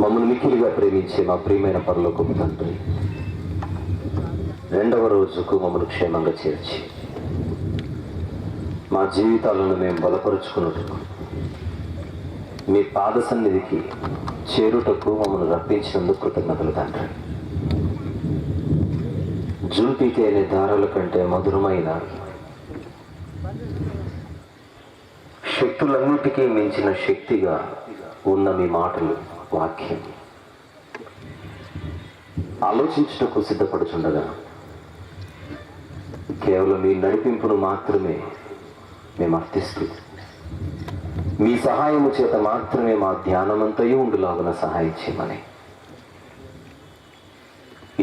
మమ్మల్ని మిక్కిలిగా ప్రేమించే మా ప్రియమైన పరలోకపు తండ్రి, రెండవ రోజుకు మమ్మల్ని క్షేమంగా చేర్చి మా జీవితాలను మేము బలపరుచుకున్నట్టుకు, మీ పాద సన్నిధికి చేరుటకు మమ్మల్ని రప్పించినందుకు కృతజ్ఞతలు తండ్రి. జుల్పితే అనే దారాల కంటే మధురమైన, శక్తులన్నిటికీ మించిన శక్తిగా ఉన్న మీ మాటలు, వాక్యం ఆలోచించుటకు సిద్ధపడుచుండగా కేవలం మీ నడిపింపును మాత్రమే మేము అర్థిస్తూ, మీ సహాయము చేత మాత్రమే మా ధ్యానమంతయు ఉండులాగున సహాయం చేయమని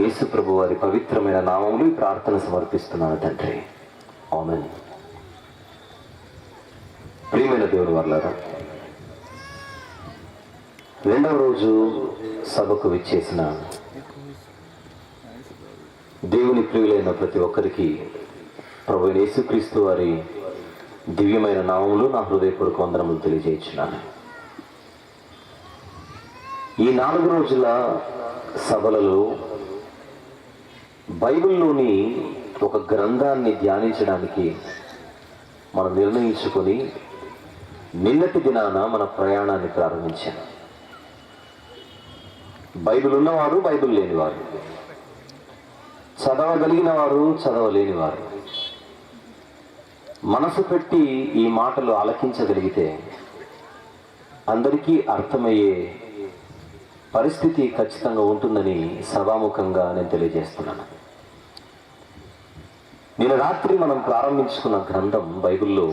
యేసు ప్రభు వారి పవిత్రమైన నామములు ఈ ప్రార్థన సమర్పిస్తున్నాను తండ్రి. ఆమేన్. ప్రియమైన దేవుని వర్లారా, రెండవ రోజు సభకు విచ్చేసిన దేవుని ప్రియులైన ప్రతి ఒక్కరికి ప్రభు యేసుక్రీస్తు వారి దివ్యమైన నామములు నా హృదయపూర్వక వందనములు తెలియజేస్తున్నాను. ఈ 4 రోజుల సభలలో బైబిల్లోని ఒక గ్రంథాన్ని ధ్యానించడానికి మనం నిర్ణయించుకొని నిన్నటి దినాన మన ప్రయాణాన్ని ప్రారంభించాం. బైబిల్ ఉన్నవారు, బైబిల్ లేనివారు, చదవగలిగిన వారు, చదవలేనివారు మనసు పెట్టి ఈ మాటలు ఆలకించగలిగితే అందరికీ అర్థమయ్యే పరిస్థితి ఖచ్చితంగా ఉంటుందని సభాముఖంగా నేను తెలియజేస్తున్నాను. నిన్న రాత్రి మనం ప్రారంభించుకున్న గ్రంథం బైబిల్లో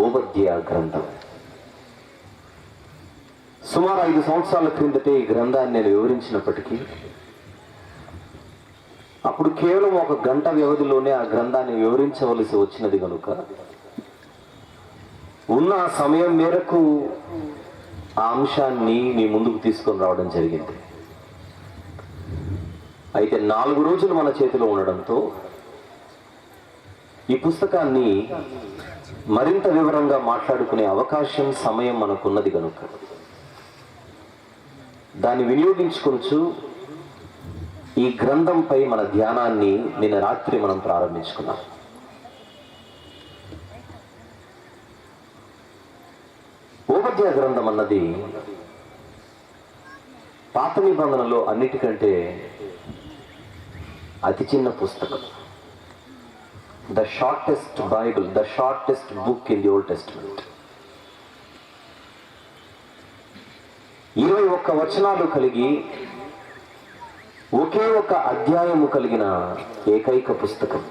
ఓబద్య గ్రంథం. సుమారు 5 సంవత్సరాల క్రిందటే ఈ గ్రంథాన్ని నేను వివరించినప్పటికీ అప్పుడు కేవలం 1 గంట వ్యవధిలోనే ఆ గ్రంథాన్ని వివరించవలసి వచ్చినది కనుక ఉన్న సమయం మేరకు ఆ అంశాన్ని మీ ముందుకు తీసుకొని రావడం జరిగింది. అయితే 4 రోజులు మన చేతిలో ఉండడంతో ఈ పుస్తకాన్ని మరింత వివరంగా మాట్లాడుకునే అవకాశం, సమయం మనకున్నది కనుక దాన్ని వినియోగించుకొనొచ్చు ఈ గ్రంథంపై మన ధ్యానాన్ని నిన్న రాత్రి మనం ప్రారంభించుకున్నాం. ఓబద్య గ్రంథం అన్నది పాత నిబంధనలో అన్నిటికంటే అతి చిన్న పుస్తకం. The shortest Bible, the shortest book in the old testament. 21 వచనాలు కలిగి ఒకే ఒక అధ్యాయము కలిగిన ఏకైక పుస్తకం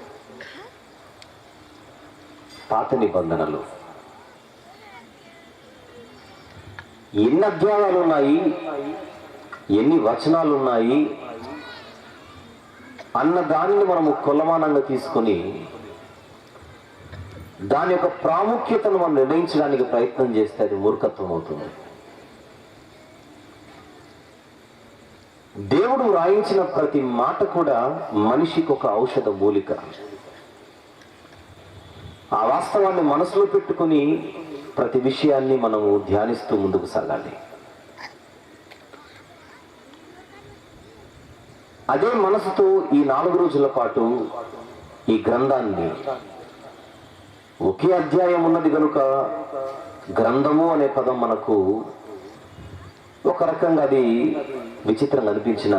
పాత నిబంధనలు. ఎన్ని అధ్యాయాలు ఉన్నాయి, ఎన్ని వచనాలు ఉన్నాయి అన్న దానిని మనము కొలమానంగా తీసుకొని దాని యొక్క ప్రాముఖ్యతను మనం నిర్ణయించడానికి ప్రయత్నం చేస్తే అది మూర్ఖత్వం అవుతుంది. దేవుడు రాయించిన ప్రతి మాట కూడా మనిషికి ఒక ఔషధ మూలిక. ఆ వాస్తవాన్ని మనసులో పెట్టుకుని ప్రతి విషయాన్ని మనము ధ్యానిస్తూ ముందుకు సాగాలి. అదే మనసుతో ఈ 4 రోజుల పాటు ఈ గ్రంథాన్ని, ఒకే అధ్యాయం ఉన్నది కనుక గ్రంథము అనే పదం మనకు ఒక రకంగా అది విచిత్రంగా అనిపించిన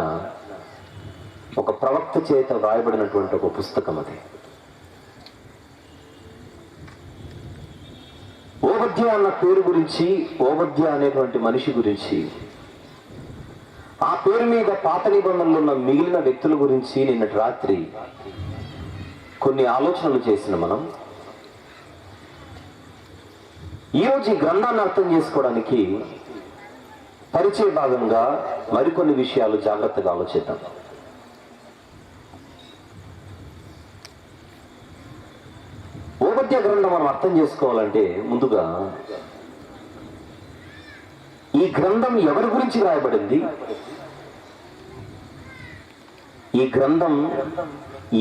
ఒక ప్రవక్త చేత వ్రాయబడినటువంటి ఒక పుస్తకం అది. ఓబద్య అన్న పేరు గురించి, ఓబద్య అనేటువంటి మనిషి గురించి, ఆ పేరు మీద పాత నిబంధనలు ఉన్న మిగిలిన వ్యక్తుల గురించి నిన్నటి రాత్రి కొన్ని ఆలోచనలు చేసిన మనం ఈరోజు ఈ గ్రంథాన్ని అర్థం చేసుకోవడానికి పరిచయ భాగంగా మరికొన్ని విషయాలు జాగ్రత్తగా ఆలోచిద్దాం. ఓబద్య గ్రంథం మనం అర్థం చేసుకోవాలంటే ముందుగా ఈ గ్రంథం ఎవరి గురించి రాయబడింది, ఈ గ్రంథం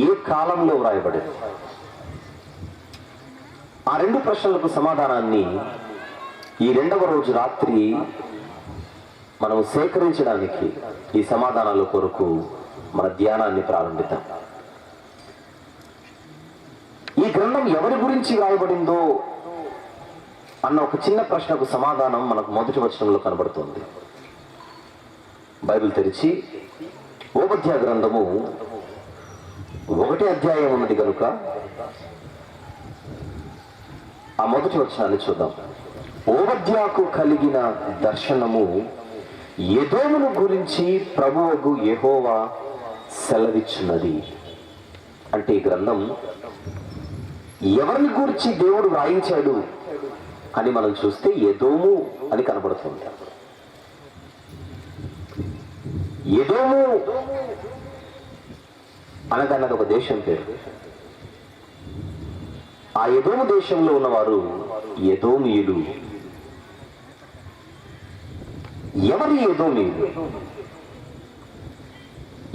ఏ కాలంలో వ్రాయబడింది, ఆ 2 ప్రశ్నలకు సమాధానాన్ని ఈ 2వ రోజు రాత్రి మనం సేకరించడానికి ఈ సమాధానాల కొరకు మన ధ్యానాన్ని ప్రారంభిద్దాం. ఈ గ్రంథం ఎవరి గురించి రాయబడిందో అన్న ఒక చిన్న ప్రశ్నకు సమాధానం మనకు మొదటి వచనంలో కనబడుతుంది. బైబిల్ తెరిచి ఓబద్యా గ్రంథము 1వ అధ్యాయం ఉన్నది కనుక ఆ మొదటి వచనాన్ని చూద్దాం. ఓబద్యాకు కలిగిన దర్శనము ఎదోమును గురించి ప్రభువగు యెహోవా సెలవిచ్చున్నది. అంటే ఈ గ్రంథం ఎవరిని గురించి దేవుడు వ్రాయించాడు అని మనం చూస్తే ఎదోము అని కనబడుతుంది. ఎదోము అనగన్నది ఒక దేశం పేరు. ఆ ఎదోము దేశంలో ఉన్నవారు ఎదోమీయులు. ఎవరి ఎదోమీయులు?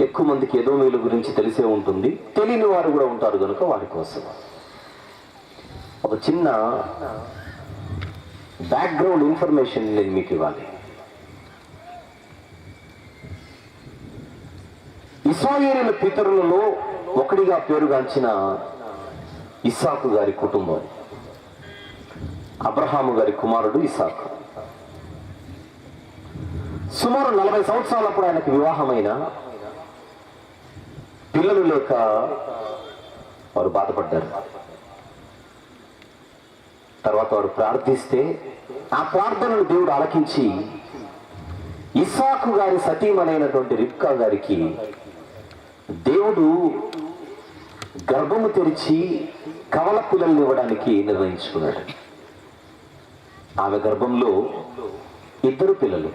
ఎక్కువ మందికి ఎదోమీయుల గురించి తెలిసే ఉంటుంది, తెలియని వారు కూడా ఉంటారు కనుక వారి కోసం ఒక చిన్న బ్యాక్గ్రౌండ్ ఇన్ఫర్మేషన్ నేను మీకు ఇవ్వాలి. ఇశ్రాయేలీయుల పితరులలో ఒకడిగా పేరుగాంచిన ఇస్సాకు గారి కుటుంబం, అబ్రహాము గారి కుమారుడు ఇస్సాకు. సుమారు 40 సంవత్సరాలప్పుడు ఆయనకు వివాహమైన పిల్లలు లేక వారు బాధపడ్డారు. తర్వాత వారు ప్రార్థిస్తే ఆ ప్రార్థనను దేవుడు ఆలకించి ఇస్సాకు గారి సతీమణైనటువంటి రిబ్కా గారికి దేవుడు గర్భము తెరిచి కవల పిల్లల్ని ఇవ్వడానికి నిర్ణయించుకున్నాడు. ఆమె గర్భంలో 2 పిల్లలు,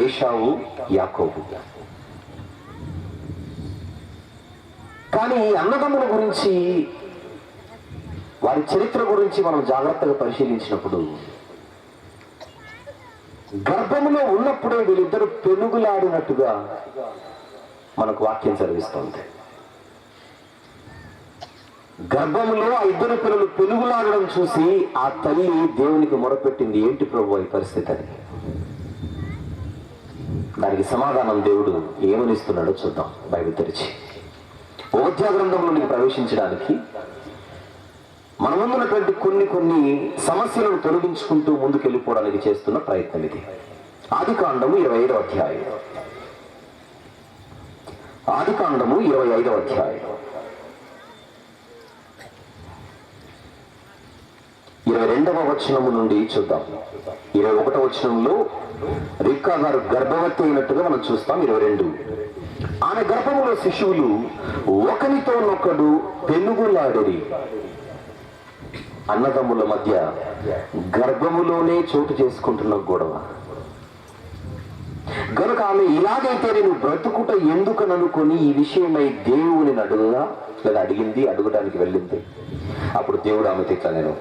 ఏషావు, యాకోబు. కానీ అన్నదమ్ముల గురించి, వారి చరిత్ర గురించి మనం జాగ్రత్తగా పరిశీలించినప్పుడు గర్భములో ఉన్నప్పుడే వీళ్ళిద్దరూ పెనుగులాడినట్టుగా మనకు వాక్యం చదివిస్తుంది. గర్భంలో ఆ 2 పిల్లలు పెనుగులాడడం చూసి ఆ తల్లి దేవునికి మొరపెట్టింది, ఏంటి ప్రభు ఈ పరిస్థితి అని. దానికి సమాధానం దేవుడు ఏమనిస్తున్నాడో చూద్దాం. బైబిల్ తెరిచి ఓబద్యా గ్రంథంలోనికి ప్రవేశించడానికి మన ముందున్నటువంటి కొన్ని సమస్యలను తొలగించుకుంటూ ముందుకెళ్ళిపోవడానికి చేస్తున్న ప్రయత్నం ఇది. ఆదికాండము 25వ అధ్యాయం. ఆదికాండము 25వ అధ్యాయం 22వ వచనము నుండి చూద్దాం. 21వ వచనంలో రిబ్కా గారు గర్భవతి అయినట్టుగా మనం చూస్తాం. 22, ఆమె గర్భములో శిశువులు ఒకరితోనొకడు పెనుగులాడిరి. అన్నదమ్ముల మధ్య గర్భములోనే చోటు చేసుకుంటున్న గొడవ గనుక ఆమె ఇలాగైతే నేను బ్రతుకుట ఎందుకననుకొని ఈ విషయమై దేవుని అడుగుగా లేదా అడగడానికి వెళ్ళింది. అప్పుడు దేవుడు ఆమెతో ఇట్లా, నేను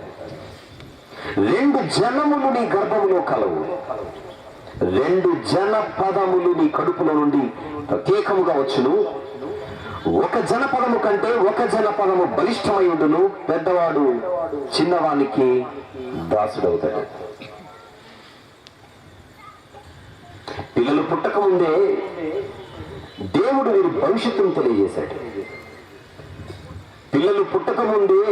2 జనములు నీ గర్భములో కలవు, 2 జనపదములు నీ కడుపులో నుండి ప్రత్యేకముగా వచ్చును. ఒక జనపదము కంటే ఒక జనపదము బలిష్టమై ఉండును. పెద్దవాడు చిన్నవానికి దాసుడవుతాడు. పిల్లలు పుట్టక ముందే దేవుడు వీరి భవిష్యత్తును తెలియజేశాడు. పిల్లలు పుట్టక ముందే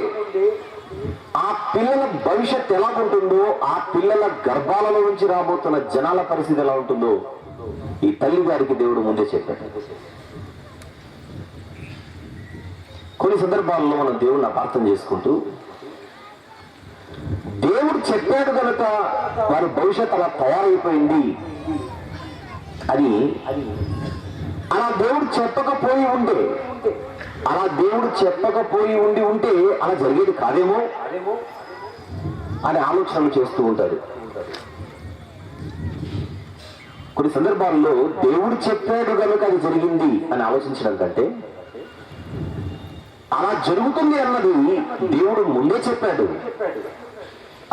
ఆ పిల్లల భవిష్యత్తు ఎలా ఉంటుందో, ఆ పిల్లల గర్భాలలో నుంచి రాబోతున్న జనాల పరిస్థితి ఎలా ఉంటుందో ఈ తల్లి గారికి దేవుడు ముందే చెప్పాడు. కొన్ని సందర్భాల్లో మనం దేవుడిని అపార్థం చేసుకుంటూ, దేవుడు చెప్పాడు కనుక వారి భవిష్యత్తు అలా తయారైపోయింది అని, అలా దేవుడు చెప్పకపోయి ఉంటే అలా జరిగేది కాదేమో అని ఆలోచనలు చేస్తూ ఉంటారు. కొన్ని సందర్భాల్లో దేవుడు చెప్పాడు కనుక అది జరిగింది అని ఆలోచించడం కంటే, అలా జరుగుతుంది అన్నది దేవుడు ముందే చెప్పాడు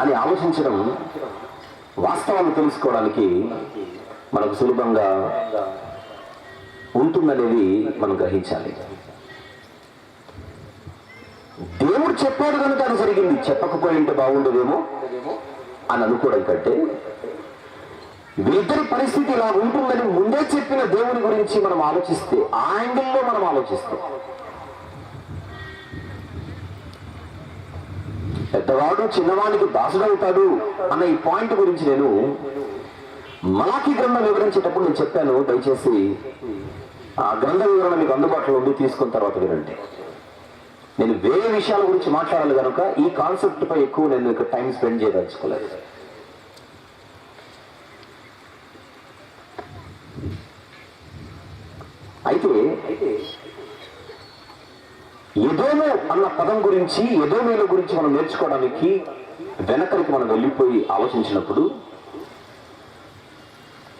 అని ఆలోచించడం వాస్తవాలు తెలుసుకోవడానికి మనకు సులభంగా ఉంటుందనేది మనం గ్రహించాలి. దేవుడు చెప్పాడు కనుక అది జరిగింది, చెప్పకపోయి ఉంటే బాగుండదేమో అని అనుకోవడం కంటే, వీరిద్దరి పరిస్థితి ఇలా ఉంటుందని ముందే చెప్పిన దేవుని గురించి మనం ఆలోచిస్తే, ఆ యాంగిల్లో మనం ఆలోచిస్తే, పెద్దవాడు చిన్నవాడికి దాసుడవుతాడు అన్న ఈ పాయింట్ గురించి నేను మలాఖీ గ్రంథం వివరించేటప్పుడు నేను చెప్పాను. దయచేసి ఆ గ్రంథ వివరణ మీకు అందుబాటులో ఉండి తీసుకున్న తర్వాత వినండి. నేను వేరే విషయాల గురించి మాట్లాడాలి కనుక ఈ కాన్సెప్ట్ పై ఎక్కువ నేను ఇక్కడ టైం స్పెండ్ చేయదలుచుకోలేదు. అయితే ఎదోము అన్న పదం గురించి, ఎదోమీల గురించి మనం నేర్చుకోవడానికి వెనకలికి మనం వెళ్ళిపోయి ఆలోచించినప్పుడు,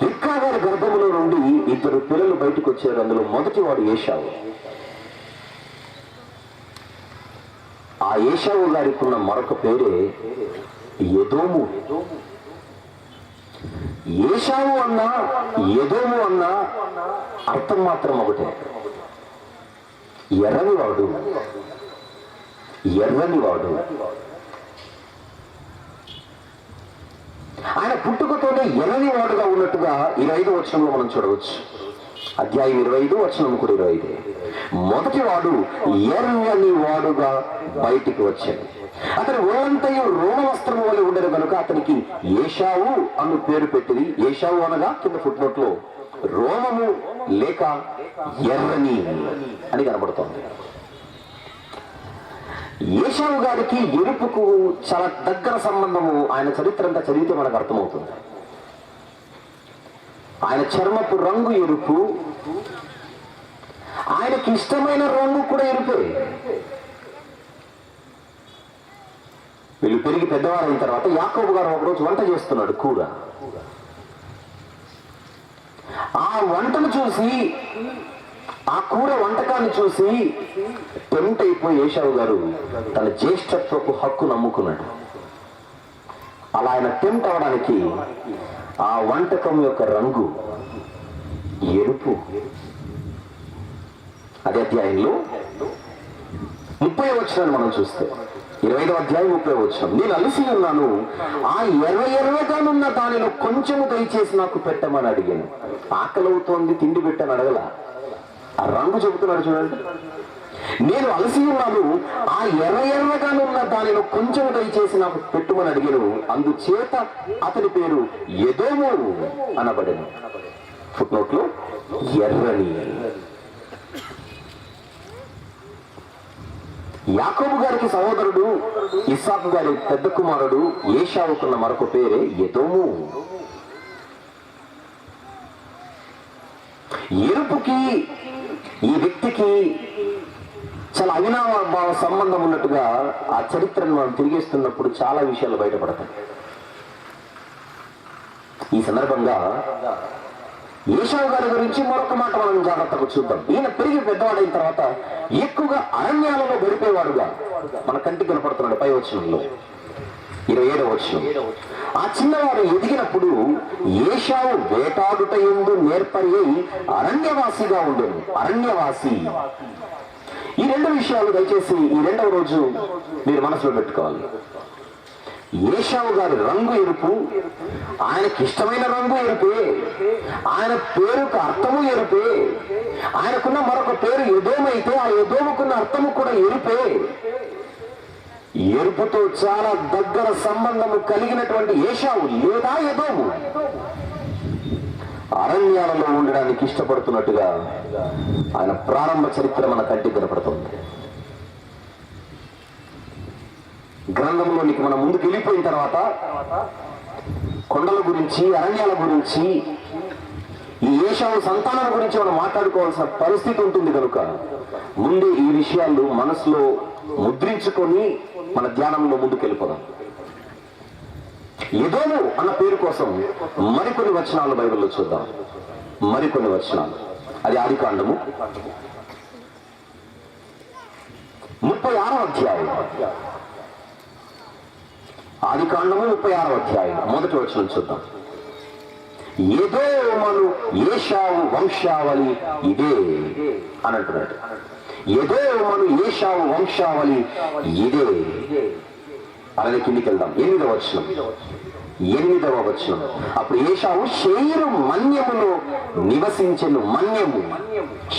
రిబ్కా గారి గర్భంలో నుండి 2 పిల్లలు బయటకు వచ్చారు. అందులో మొదటి వాడు ఏశావు. ఆ ఏశావు గారికి ఉన్న మరొక పేరే ఎదోము. ఏశావు అన్నా ఎదోము అన్నా అర్థం మాత్రం ఒకటే, ఎర్రనివాడు. ఎర్రనివాడు. ఆయన పుట్టుకతోనే ఎర్రనివాడుగా ఉన్నట్టుగా 25వ వచనంలో మనం చూడవచ్చు. అధ్యాయం 25, వచనం కూడా 25. మొదటి వాడు ఎర్రని వాడుగా బయటికి వచ్చాడు. అతని ఒళ్ళంతయు రోమ వస్త్రము వలె ఉండేది కనుక అతనికి ఏశావు అను పేరు పెట్టింది. ఏశావు అనగా కింద ఫుట్నోట్ లో రోమము లేక ఎర్రని అని కనబడుతోంది. ఏశావు గారికి ఎరుపుకు చాలా దగ్గర సంబంధము. ఆయన చరిత్ర అంతా చదివితే మనకు అర్థమవుతుంది. ఆయన చర్మపు రంగు ఎరుపు, ఆయనకి ఇష్టమైన రంగు కూడా ఎరుపే. వీళ్ళు పెరిగి పెద్దవారైన తర్వాత యాకోబు గారు ఒకరోజు వంట చేస్తున్నాడు కూర. ఆ వంటను చూసి, ఆ కూర వంటకాన్ని చూసి టెంప్ట్ అయిపోయి ఏశావు గారు తన జ్యేష్ఠత్వపు హక్కు నమ్ముకున్నాడు. అలా ఆయన టెంప్ట్ అవడానికి ఆ వంటకం యొక్క రంగు ఎరుపు. అదే అధ్యాయంలో 30వ వచనాన్ని మనం చూస్తే, 25వ అధ్యాయం 30వ వచనం, నేను అలసి ఉన్నాను, ఆ ఎర్రగానున్న దానిలో కొంచెము దయచేసి నాకు పెట్టమని అడిగాను. ఆకలి అవుతోంది, తిండి పెట్టని అడగల. ఆ రంగు చెబుతున్నాడు చూడండి. నేను అలసి ఉన్నాను, ఆ ఎర్రగానున్న దానిలో కొంచెం దయచేసి నాకు పెట్టుమని అడిగాను. అందుచేత అతని పేరు ఎదోము అనబడెను. ఫుట్నోట్ లో ఎర్రని. యాకోబు గారికి సహోదరుడు ఇస్సాకు గారి పెద్ద కుమారుడు ఏశావుకున్న మరొక పేరే ఎదోము. ఎరుపుకి ఈ వ్యక్తికి చాలా అవినాభావ సంబంధం ఉన్నట్టుగా ఆ చరిత్రను మనం తిరిగేస్తున్నప్పుడు చాలా విషయాలు బయటపడతాయి. ఈ సందర్భంగా ఏశావు గారి గురించి మరొక మాట మనం జాగ్రత్తగా చూద్దాం. ఈయన పెరిగి పెద్దవాడైన తర్వాత ఎక్కువగా అరణ్యాలలో గడిపేవాడుగా మన కంటికి కనపడుతున్నాడు. పై వచనంలో 27వ వచనం, ఆ చిన్నవాడు ఎదిగినప్పుడు ఏశావు వేటాడుట యందు నేర్పరి అరణ్యవాసిగా ఉండేను. అరణ్యవాసి. ఈ 2 విషయాలు దయచేసి ఈ 2వ రోజు మీరు మనసులో పెట్టుకోవాలి. ఏశావు గారి రంగు ఎరుపు, ఆయనకి ఇష్టమైన రంగు ఎరుపే, ఆయన పేరుకు అర్థము ఎరుపే. ఆయనకున్న మరొక పేరు ఎదోము అయితే ఆ ఎదోముకున్న అర్థము కూడా ఎరుపే. ఎరుపుతో చాలా దగ్గర సంబంధము కలిగినటువంటి ఏశావు లేదా ఎదోము అరణ్యాలలో ఉండడానికి ఇష్టపడుతున్నట్టుగా ఆయన ప్రారంభ చరిత్ర మన కంటికి కనపడుతుంది. గ్రంథంలోనికి మనం ముందుకు వెళ్ళిపోయిన తర్వాత కొండల గురించి, అరణ్యాల గురించి, ఈ ఏశావు సంతానం గురించి మనం మాట్లాడుకోవాల్సిన పరిస్థితి ఉంటుంది కనుక ముందే ఈ విషయాలు మనసులో ముద్రించుకొని మన ధ్యానంలో ముందుకు వెళ్ళిపోదాం. ఎదోము అన్న పేరు కోసం మరికొన్ని వచనాలు బైబిల్లో చూద్దాం. మరికొన్ని వచనాలు. అది ఆదికాండము 36వ అధ్యాయం. ఆదికాండము 36వ అధ్యాయం మొదటి వచనం చూద్దాం. ఎదోమను ఏశావు వంశావళి ఇదే అని అంటున్నాడు. ఎదోమను ఏశావు వంశావళి ఇదే. అలాగే కిందికి వెళ్దాం. 8వ వచనం. 8వ వచనం. అప్పుడు ఏశావు షేరు మన్యములో నివసించెను. మన్యము,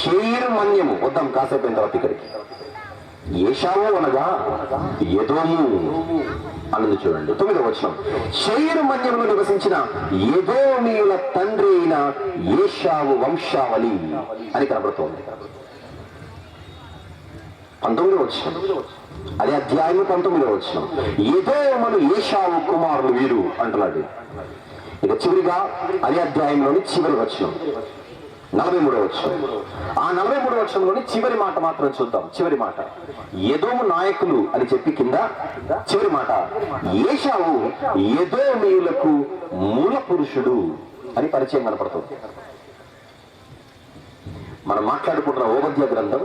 షేరు మన్యము. వద్దాం కాసేపు అయిన తర్వాత ఇక్కడికి. ఏశావు అనగా ఎదోము అన్నది చూడండి. 9వ వచనం. షేరు మన్యములో నివసించిన ఎదోమీయుల తండ్రి అయిన ఏశావు వంశావళి అని కనబడుతోంది. 19వ వచనం, అదే అధ్యాయం 19వ వచనం. ఎదోమును ఏశావు కుమారులు వీరు అంటున్నాడు. ఇక చివరిగా అదే అధ్యాయంలోని చివరి వచనం 43వ వచనం. ఆ 43వ వచనంలోని చివరి మాట మాత్రం చూద్దాం. చివరి మాట ఎదోము నాయకులు అని చెప్పి కింద చివరి మాట ఏశావు ఎదోమీయులకు మూల పురుషుడు అని పరిచయం కనపడుతుంది. మనం మాట్లాడుకుంటున్న ఓబద్య గ్రంథం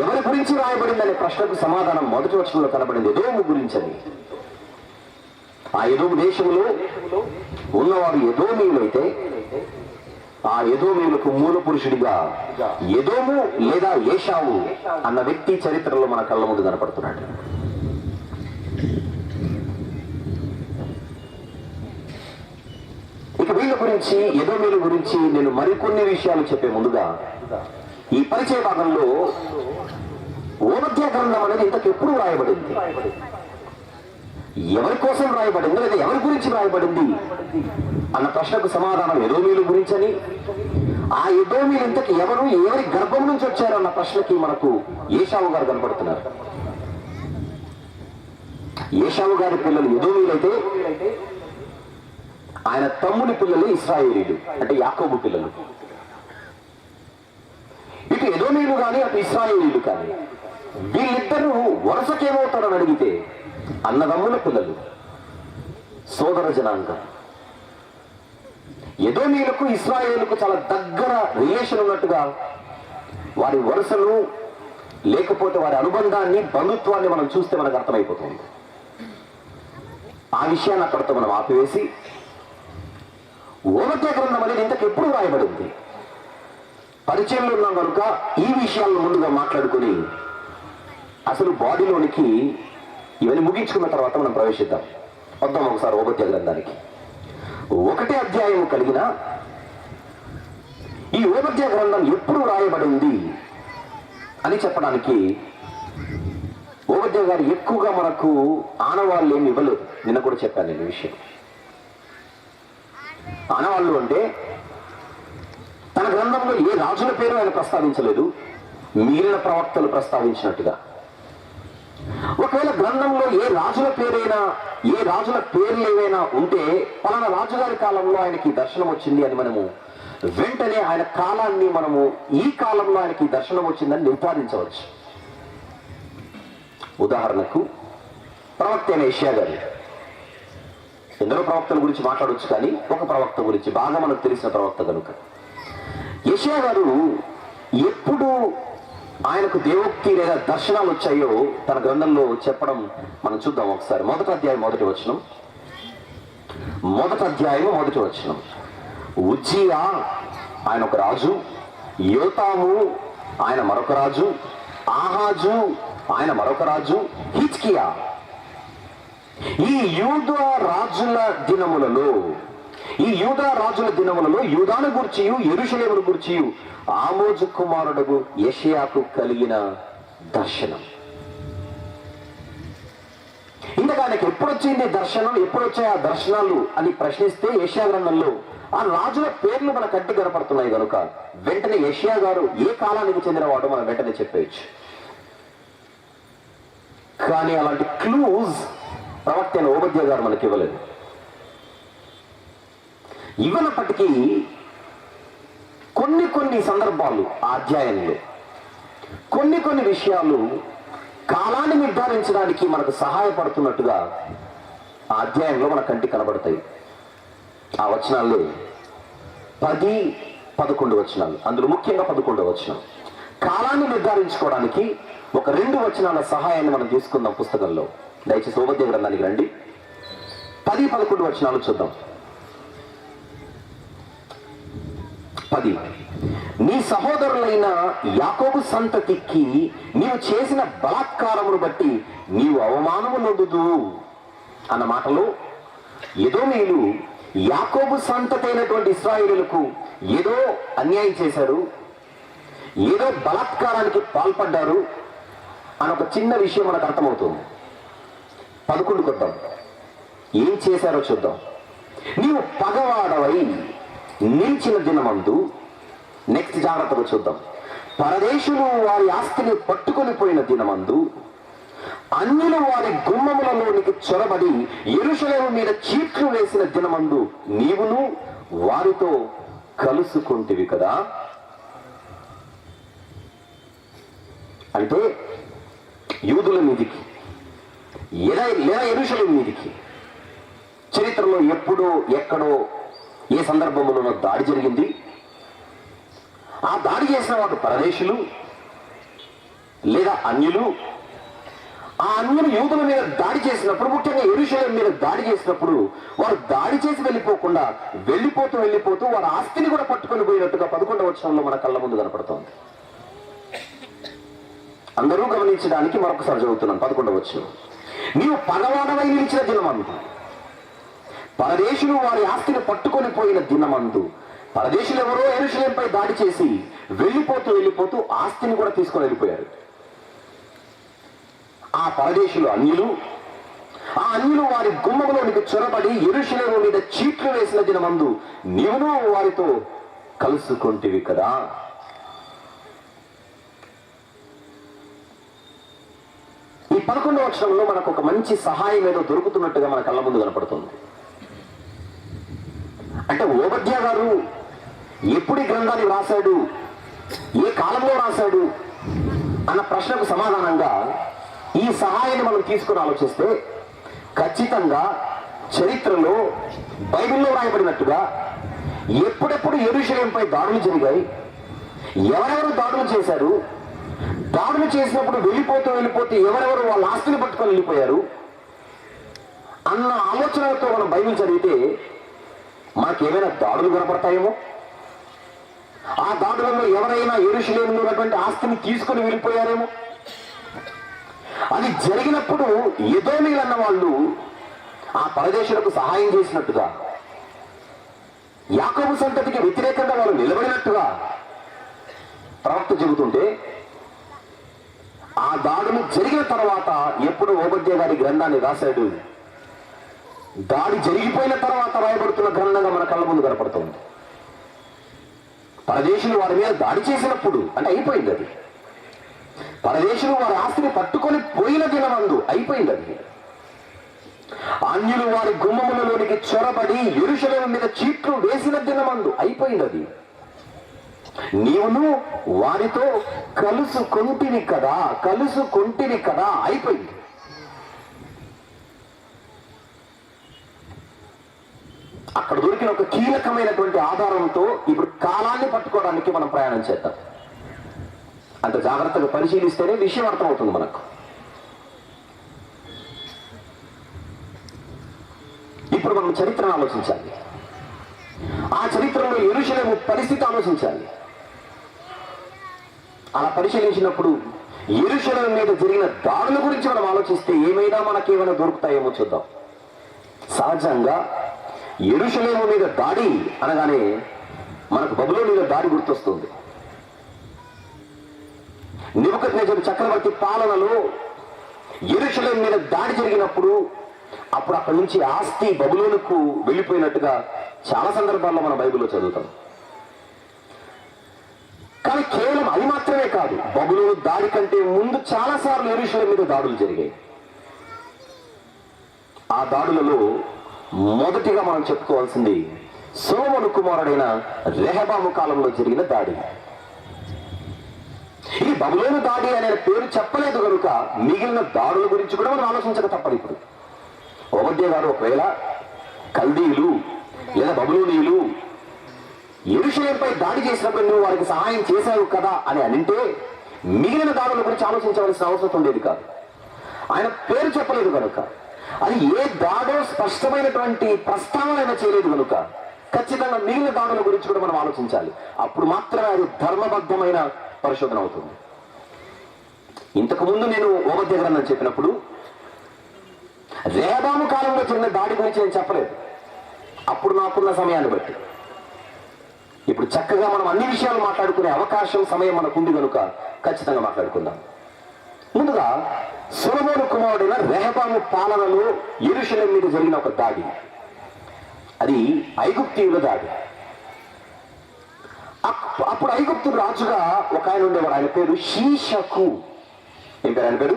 ఎవరి గురించి రాయబడిందనే ప్రశ్నకు సమాధానం మొదటి వచనంలో కనబడింది. ఎదోము గురించని. ఆ ఎదోము దేశంలో ఉన్నవారు ఎదోమీయులైతే ఆ ఎదోమీయులకు మూల పురుషుడిగా ఎదోము లేదా ఏశావు అన్న వ్యక్తి చరిత్రలో మన కళ్ళ ముందు కనపడుతున్నాడు. ఇక వీళ్ళ గురించి, ఎదోమీయుల గురించి నేను మరికొన్ని విషయాలు చెప్పే ముందుగా ఈ పరిచయ భాగంలో ఓబద్య గ్రంథం అనేది ఇంతకెప్పుడు రాయబడింది, ఎవరి కోసం రాయబడింది, లేదా ఎవరి గురించి రాయబడింది అన్న ప్రశ్నకు సమాధానం ఎదోమీయుల గురించని, ఆ ఎదోమీయులు ఇంతకు ఎవరు, ఎవరి గర్భం నుంచి వచ్చారు అన్న ప్రశ్నకి మనకు ఏశావు గారు కనపడుతున్నారు. ఏశావు గారి పిల్లలు ఎదోమీయులైతే ఆయన తమ్ముని పిల్లలు ఇశ్రాయేలీయులు, అంటే యాకోబు పిల్లలు. ఇటు ఎదోమీయులు కానీ అటు ఇశ్రాయేలీయులు కానీ వీళ్ళిద్దరూ వరుసకేమవుతారని అడిగితే అన్నదమ్ముల పిల్లలు, సోదర జనాంగం. ఎదోమీయులకు ఇశ్రాయేలుకు చాలా దగ్గర రిలేషన్ ఉన్నట్టుగా వారి వరుసను లేకపోతే వారి అనుబంధాన్ని, బంధుత్వాన్ని మనం చూస్తే మనకు అర్థమైపోతుంది. ఆ విషయాన్ని అక్కడితో మనం ఆపివేసి ఓబద్య గ్రంథం అనేది ఇంతకెప్పుడు రాయబడింది, పరిచయంలో ఉన్నాం కనుక ఈ విషయాలను ముందుగా మాట్లాడుకుని అసలు బాడీలోనికి ఇవన్నీ ముగించుకున్న తర్వాత మనం ప్రవేశిద్దాం. వద్దాం ఒకసారి ఓబద్య గ్రంథానికి. 1వ అధ్యాయం కలిగిన ఈ ఓబద్య గ్రంథం ఎప్పుడు రాయబడింది అని చెప్పడానికి ఓబద్య గారు ఎక్కువగా మనకు ఆనవాళ్ళు ఏమి ఇవ్వలేదు. నిన్న కూడా చెప్పాను నేను ఈ విషయం. ఆనవాళ్ళు అంటే తన గ్రంథంలో ఏ రాజుల పేరు ఆయన ప్రస్తావించలేదు, మిగిలిన ప్రవక్తలు ప్రస్తావించినట్టుగా. ఒకవేళ గ్రంథంలో ఏ రాజుల పేరైనా, ఏ రాజుల పేర్లు ఏవైనా ఉంటే పలానా రాజుగారి కాలంలో ఆయనకి దర్శనం వచ్చింది అని మనము వెంటనే ఆయన కాలాన్ని మనము ఈ కాలంలో ఆయనకి దర్శనం వచ్చిందని నిర్ధారించవచ్చు. ఉదాహరణకు ప్రవక్త అయిన యెషయా గారు, ఎందరో ప్రవక్తల గురించి మాట్లాడవచ్చు కానీ ఒక ప్రవక్త గురించి బాగా మనకు తెలిసిన ప్రవక్త కనుక యెషయా గారు ఎప్పుడు ఆయనకు దేవోక్తి లేదా దర్శనాలు వచ్చాయో తన గ్రంథంలో చెప్పడం మనం చూద్దాం ఒకసారి. 1వ అధ్యాయం 1వ వచనం. 1వ అధ్యాయం 1వ వచనం. ఉజ్జియా ఆయన ఒక రాజు, యోతాము ఆయన మరొక రాజు, ఆహాజు ఆయన మరొక రాజు, హిజ్కియా. ఈ యూదా రాజుల దినములలో యూదాను గూర్చియు యెరూషలేమును గూర్చియు ఆమోజు కుమారుడు యెషయాకు కలిగిన దర్శనం. ఇంతగా ఆయనకి ఎప్పుడు వచ్చింది దర్శనం, ఎప్పుడు వచ్చాయి ఆ దర్శనాలు అని ప్రశ్నిస్తే యెషయా గ్రంథంలో ఆ రాజుల పేర్లు మన కంటి కనపడుతున్నాయి కనుక వెంటనే యెషయా గారు ఏ కాలానికి చెందినవాడో మనం వెంటనే చెప్పేయచ్చు. కానీ అలాంటి క్లూజ్ ప్రవక్త అయిన ఓబద్య గారు మనకి ఇవ్వలేదు. ఇవ్వనప్పటికీ కొన్ని సందర్భాలు ఆ అధ్యాయంలో కొన్ని విషయాలు కాలాన్ని నిర్ధారించడానికి మనకు సహాయపడుతున్నట్టుగా ఆ అధ్యాయంలో మన కంటికి కనబడతాయి. ఆ వచనాల్లో 10, 11 వచనాలు, అందులో ముఖ్యంగా 11వ వచనం కాలాన్ని నిర్ధారించుకోవడానికి ఒక 2 వచనాల సహాయాన్ని మనం తీసుకుందాం పుస్తకంలో. దయచేసి ఓబద్య గ్రంథానికి రండి. 10, 11 వచనాలు చూద్దాం. 10. నీ సహోదరులైన యాకోబు సంతతికి నీవు చేసిన బలాత్కారమును బట్టి నీవు అవమానము నొందుదు అన్న మాటలో ఎదోమీయులు యాకోబు సంతతి అయినటువంటి ఇశ్రాయేలులకు ఏదో అన్యాయం చేశారు, ఏదో బలాత్కారానికి పాల్పడ్డారు అని ఒక చిన్న విషయం మనకు అర్థమవుతుంది. 11 కొద్దాం, ఏం చేశారో చూద్దాం. నీవు పగవాడవై నిలిచిన దినమందు, నెక్స్ట్ జాగ్రత్తగా చూద్దాం. పరదేశులు వారి ఆస్తిని పట్టుకొని పోయిన దినమందు, అన్యులు వారి గుమ్మములలోనికి చొరబడి యెరూషలేము మీద చీట్లు వేసిన దినమందు నీవును వారితో కలుసుకుంటివి కదా. అంటే యూదుల మీదికి లేదా యెరూషలేము మీదికి చరిత్రలో ఎప్పుడో ఎక్కడో ఏ సందర్భంలోనో దాడి జరిగింది. ఆ దాడి చేసిన వారు పరదేశులు లేదా అన్యులు. ఆ అన్యులు యూదుల మీద దాడి చేసినప్పుడు, ముఖ్యంగా యెరూషలేము మీద దాడి చేసినప్పుడు, వారు దాడి చేసి వెళ్ళిపోకుండా వెళ్ళిపోతూ వారి ఆస్తిని కూడా పట్టుకొని పోయినట్టుగా 11వ వచనంలో మన కళ్ళ ముందు కనపడుతోంది. అందరూ గమనించడానికి మరొకసారి చదువుతున్నాను. 11వ వచనం, నీవు పగవాడవై నిలిచిన దినమందు, పరదేశులు వారి ఆస్తిని పట్టుకొని పోయిన దినమందు. పరదేశులు ఎవరో యెరూషలేముపై దాడి చేసి వెళ్ళిపోతూ ఆస్తిని కూడా తీసుకొని వెళ్ళిపోయారు. ఆ పరదేశులు అన్యులు. ఆ అన్యులు వారి గుమ్మములోనికి చొరబడి యెరూషలేము మీద చీట్లు వేసిన దినమందు నీవును వారితో కలుసుకుంటివి కదా. ఈ 11వ వచనంలో మనకు ఒక మంచి సహాయం ఏదో దొరుకుతున్నట్టుగా మన కళ్ళ ముందు కనపడుతుంది. అంటే ఓబద్యా గారు ఎప్పుడు ఈ గ్రంథాన్ని రాశాడు, ఏ కాలంలో రాశాడు అన్న ప్రశ్నకు సమాధానంగా ఈ సహాయాన్ని మనం తీసుకుని ఆలోచిస్తే ఖచ్చితంగా చరిత్రలో బైబిల్లో రాయబడినట్టుగా ఎప్పుడెప్పుడు యెరూషలేముపై దాడులు జరిగాయి, ఎవరెవరు దాడులు చేశారు, దాడులు చేసినప్పుడు వెళ్ళిపోతూ ఎవరెవరు వాళ్ళ ఆస్తిని పట్టుకొని వెళ్ళిపోయారు అన్న ఆలోచనలతో మనం బైబిల్ చదివితే మనకేమైనా దాడులు కనపడతాయేమో. ఆ దాడులలో ఎవరైనా యెరూషలేములో ఉన్నటువంటి ఆస్తిని తీసుకుని వెళ్ళిపోయారేమో. అది జరిగినప్పుడు ఎదోమీయులు అన్న వాళ్ళు ఆ పరదేశులకు సహాయం చేసినట్టుగా, యాకోబు సంతతికి వ్యతిరేకంగా వాళ్ళు నిలబడినట్టుగా ప్రవక్త చెబుతుంటే, ఆ దాడులు జరిగిన తర్వాత ఎప్పుడు ఓబద్యా గారి గ్రంథాన్ని రాశాడు, దాడి జరిగిపోయిన తర్వాత రాయబడుతున్న గ్రంథంగా మన కళ్ళ ముందు కనపడుతుంది. పరదేశులు వారి మీద దాడి చేసినప్పుడు అంటే అయిపోయింది అది. పరదేశులు వారి ఆస్తిని పట్టుకొని పోయిన దినమందు అయిపోయింది అది. అన్యులు వారి గుమ్మములలోనికి చొరబడి యెరూషలేము మీద చీట్లు వేసిన దినమందు అయిపోయింది అది. నీవును వారితో కలుసుకుంటివి కదా అయిపోయింది. అక్కడ దొరికిన ఒక కీలకమైనటువంటి ఆధారంతో ఇప్పుడు కాలాన్ని పట్టుకోవడానికి మనం ప్రయాణం చేద్దాం. అంత జాగ్రత్తగా పరిశీలిస్తేనే విషయం అర్థమవుతుంది మనకు. ఇప్పుడు మనం చరిత్రను ఆలోచించాలి. ఆ చరిత్రలో యెరూషలేము పరిస్థితి ఆలోచించాలి. అలా పరిశీలించినప్పుడు యెరూషలేము మీద జరిగిన దాడుల గురించి మనం ఆలోచిస్తే మనకేమైనా దొరుకుతాయేమో చూద్దాం. సహజంగా యెరూషలేము మీద దాడి అనగానే మనకు బబులోను మీద దాడి గుర్తొస్తుంది. నెబుకద్నెజరు చక్రవర్తి పాలనలో యెరూషలేము మీద దాడి జరిగినప్పుడు అప్పుడు అక్కడి నుంచి ఆస్తి బబులోనుకు వెళ్ళిపోయినట్టుగా చాలా సందర్భాల్లో మన బైబిల్లో చదువుతాం. కానీ కేవలం అది మాత్రమే కాదు, బబులోను దాడి కంటే ముందు చాలా సార్లు యెరూషలేము మీద దాడులు జరిగాయి. ఆ దాడులలో మొదటిగా మనం చెప్పుకోవాల్సింది సొలొమోను కుమారుడైన రెహబాము కాలంలో జరిగిన దాడి. ఈ బబులోను దాడి అనే పేరు చెప్పలేదు కనుక మిగిలిన దాడుల గురించి కూడా మనం ఆలోచించక తప్పదు. ఇప్పుడు ఓబద్యా గారు ఒకవేళ కల్దీయులు లేదా బబులోనీయులు యెరూషలేముపై దాడి చేసినప్పుడు నువ్వు వారికి సహాయం చేశావు కదా అని అంటే మిగిలిన దాడుల గురించి ఆలోచించవలసిన అవసరం ఉండేది కాదు. ఆయన పేరు చెప్పలేదు కనుక, అది ఏ దాడో స్పష్టమైనటువంటి ప్రస్తావన చేయలేదు కనుక ఖచ్చితంగా మిగిలిన దాడుల గురించి కూడా మనం ఆలోచించాలి. అప్పుడు మాత్రమే అది ధర్మబద్ధమైన పరిశోధన అవుతుంది. ఇంతకు ముందు నేను ఓబద్యా గ్రంథం చెప్పినప్పుడు రెహబాము కాలంలో జరిగిన దాడి గురించి నేను చెప్పలేదు. అప్పుడు నాకున్న సమయాన్ని బట్టి. ఇప్పుడు చక్కగా మనం అన్ని విషయాలు మాట్లాడుకునే అవకాశం, సమయం మనకుంది కనుక ఖచ్చితంగా మాట్లాడుకుందాం. ముందుగా సొలొమోను కుమారుడైన రెహబాము పాలనలో యెరూషలేము మీద జరిగిన ఒక దాడి, అది ఐగుప్తీయుల దాడి. అప్పుడు ఐగుప్తు రాజుగా ఒక ఆయన ఉండేవాడు, ఆయన పేరు షీషకు. ఏం పేరు ఆయన పేరు?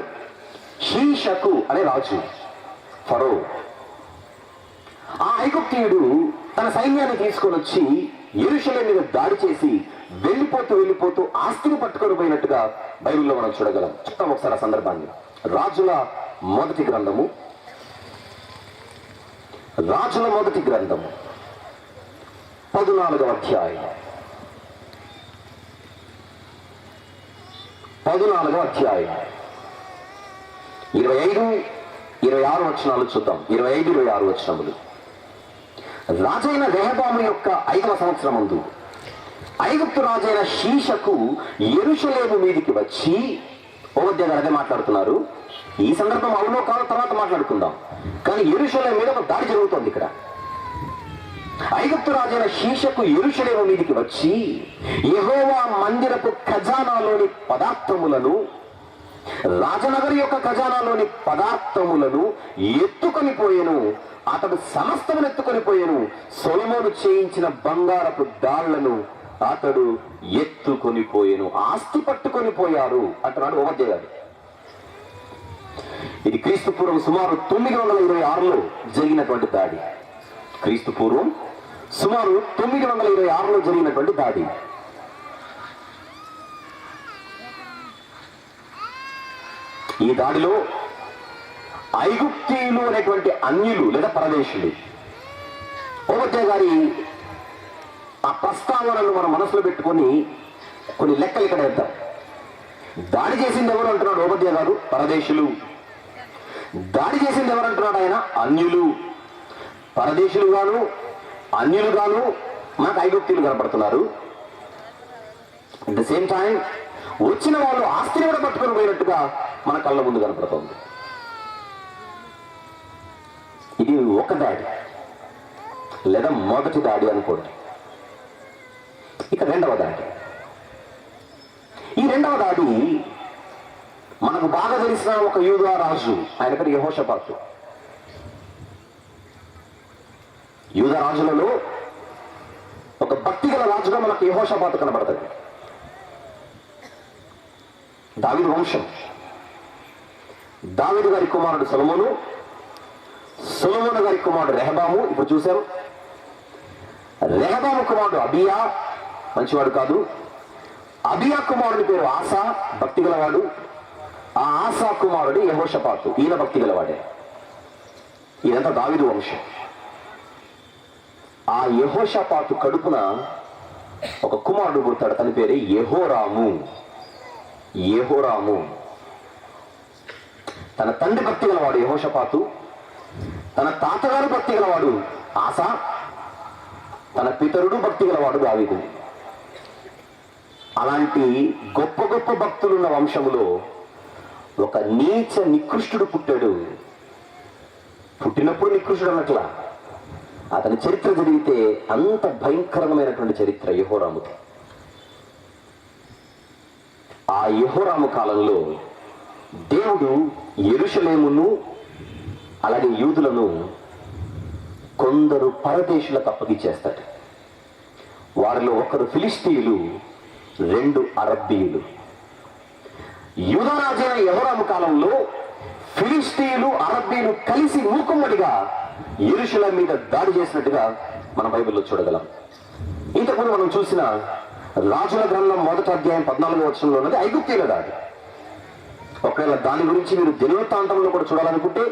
షీషకు అనే రాజు, ఫరో. ఆ ఐగుప్తీయుడు తన సైన్యాన్ని తీసుకొని వచ్చి యెరూషలేము మీద దాడి చేసి వెళ్ళిపోతూ ఆస్తిని పట్టుకొని పోయినట్టుగా బైబిల్లో మనం చూడగలం. చెప్తాం ఒకసారి ఆ సందర్భాన్ని. రాజుల మొదటి గ్రంథము 14వ అధ్యాయం 25-26 వచనాలు చూద్దాం. 25-26 వచనములు. రాజైన రెహబాము యొక్క 5వ సంవత్సరమందు ఐగుప్తు రాజైన షీషకు యెరూషలేము మీదికి వచ్చి, ఓబద్యా గారు అదే మాట్లాడుతున్నారు. ఈ సందర్భం అవునో కాదో తర్వాత మాట్లాడుకుందాం. కానీ యెరూషలేము మీద ఒక దాడి జరుగుతోంది ఇక్కడ. ఐగుప్తు రాజైన షీషకు యెరూషలేము మీదికి వచ్చి యెహోవా మందిరపు ఖజానాలోని పదార్థములను, రాజనగరి యొక్క ఖజానాలోని పదార్థములను ఎత్తుకొని పోయెను. అతడు సమస్తమును ఎత్తుకొని పోయెను. సొలొమోను చేయించిన బంగారపు డాళ్లను అతడు ఎత్తుకొని పోయెను. ఆస్తి పట్టుకొని పోయారు అంటున్నాడు ఓబద్యా గారు. ఇది క్రీస్తు పూర్వం సుమారు 926లో జరిగినటువంటి దాడి. క్రీస్తు పూర్వం సుమారు 926లో జరిగినటువంటి దాడి. ఈ దాడిలో ఐగుప్తీయులు అనేటువంటి అన్యులు లేదా పరదేశులు, ఓబద్యా గారి ఆ ప్రస్తావనను మనం మనసులో పెట్టుకొని కొన్ని లెక్కలు ఇక్కడ వేద్దాం. దాడి చేసింది ఎవరు అంటున్నాడు ఓబద్యా గారు? పరదేశులు. దాడి చేసింది ఎవరు అంటున్నాడు ఆయన? అన్యులు. పరదేశులు గాను అన్యులు గాను మనకు ఐగుప్తీయులు కనపడుతున్నారు. అట్ ద సేమ్ టైం వచ్చిన వాళ్ళు ఆస్తిని కూడా పట్టుకొని పోయినట్టుగా మన కళ్ళ ముందు కనపడుతుంది. ఇది ఒక దాడి లేదా మొదటి దాడి అనుకోండి. ఇక రెండవ దాడి. ఈ రెండవ దాడి మనకు బాగా తెలిసిన ఒక యూదా రాజు, ఆయన పేరు యెహోషాపాతు. యూదా రాజులలో ఒక భక్తిగల రాజుగా మనకు యెహోషాపాతు కనబడతాడు. దావీదు వంశం. దావీదు గారి కుమారుడు సొలొమోను, సొలొమోను గారి కుమారుడు రెహబాము. ఇప్పుడు చూశారు, రెహబాము కుమారుడు అబియా, మంచివాడు కాదు. అబియా కుమారుడి పేరు ఆసా, భక్తి గలవాడు. ఆ ఆసా కుమారుడు యెహోషాపాతు, ఈయన భక్తి గలవాడే. ఇదంతా దావీదు వంశం. ఆ యెహోషాపాతు కడుపున ఒక కుమారుడు పుడతాడు, తన పేరే యెహోరాము. యెహోరాము తన తండ్రి భక్తి గలవాడు యెహోషాపాతు, తన తాతగారు భక్తి గలవాడు ఆసా, తన పితరుడు భక్తి గలవాడు దావీదు. అలాంటి గొప్ప గొప్ప భక్తులున్న వంశములో ఒక నీచ నికృష్టుడు పుట్టాడు. పుట్టినప్పుడు నికృష్టుడు అన్నట్లా, అతని చరిత్ర జరిగితే అంత భయంకరమైనటువంటి చరిత్ర యెహోరాముది. ఆ యెహోరాము కాలంలో దేవుడు యెరూషలేమును అలాగే యూదులను కొందరు పరదేశులకు అప్పగించేస్తాడు. వారిలో ఒకరు ఫిలిస్తీయులు, 2 అరబ్బీయులు. యూదా రాజైన యెహోరాము కాలంలో ఫిలిస్తీయులు, అరబ్బీలు కలిసి మూకుమ్మడిగా యెరూషలేము మీద దాడి చేసినట్టుగా మన బైబిల్లో చూడగలం. ఇంతకుముందు మనం చూసిన రాజుల గ్రంథం 1వ అధ్యాయం 14వ వచనంలో ఉన్నది ఐగుప్తీయుల దాడి. ఒకవేళ దాని గురించి మీరు దినవృత్తాంతంలో కూడా చూడాలనుకుంటే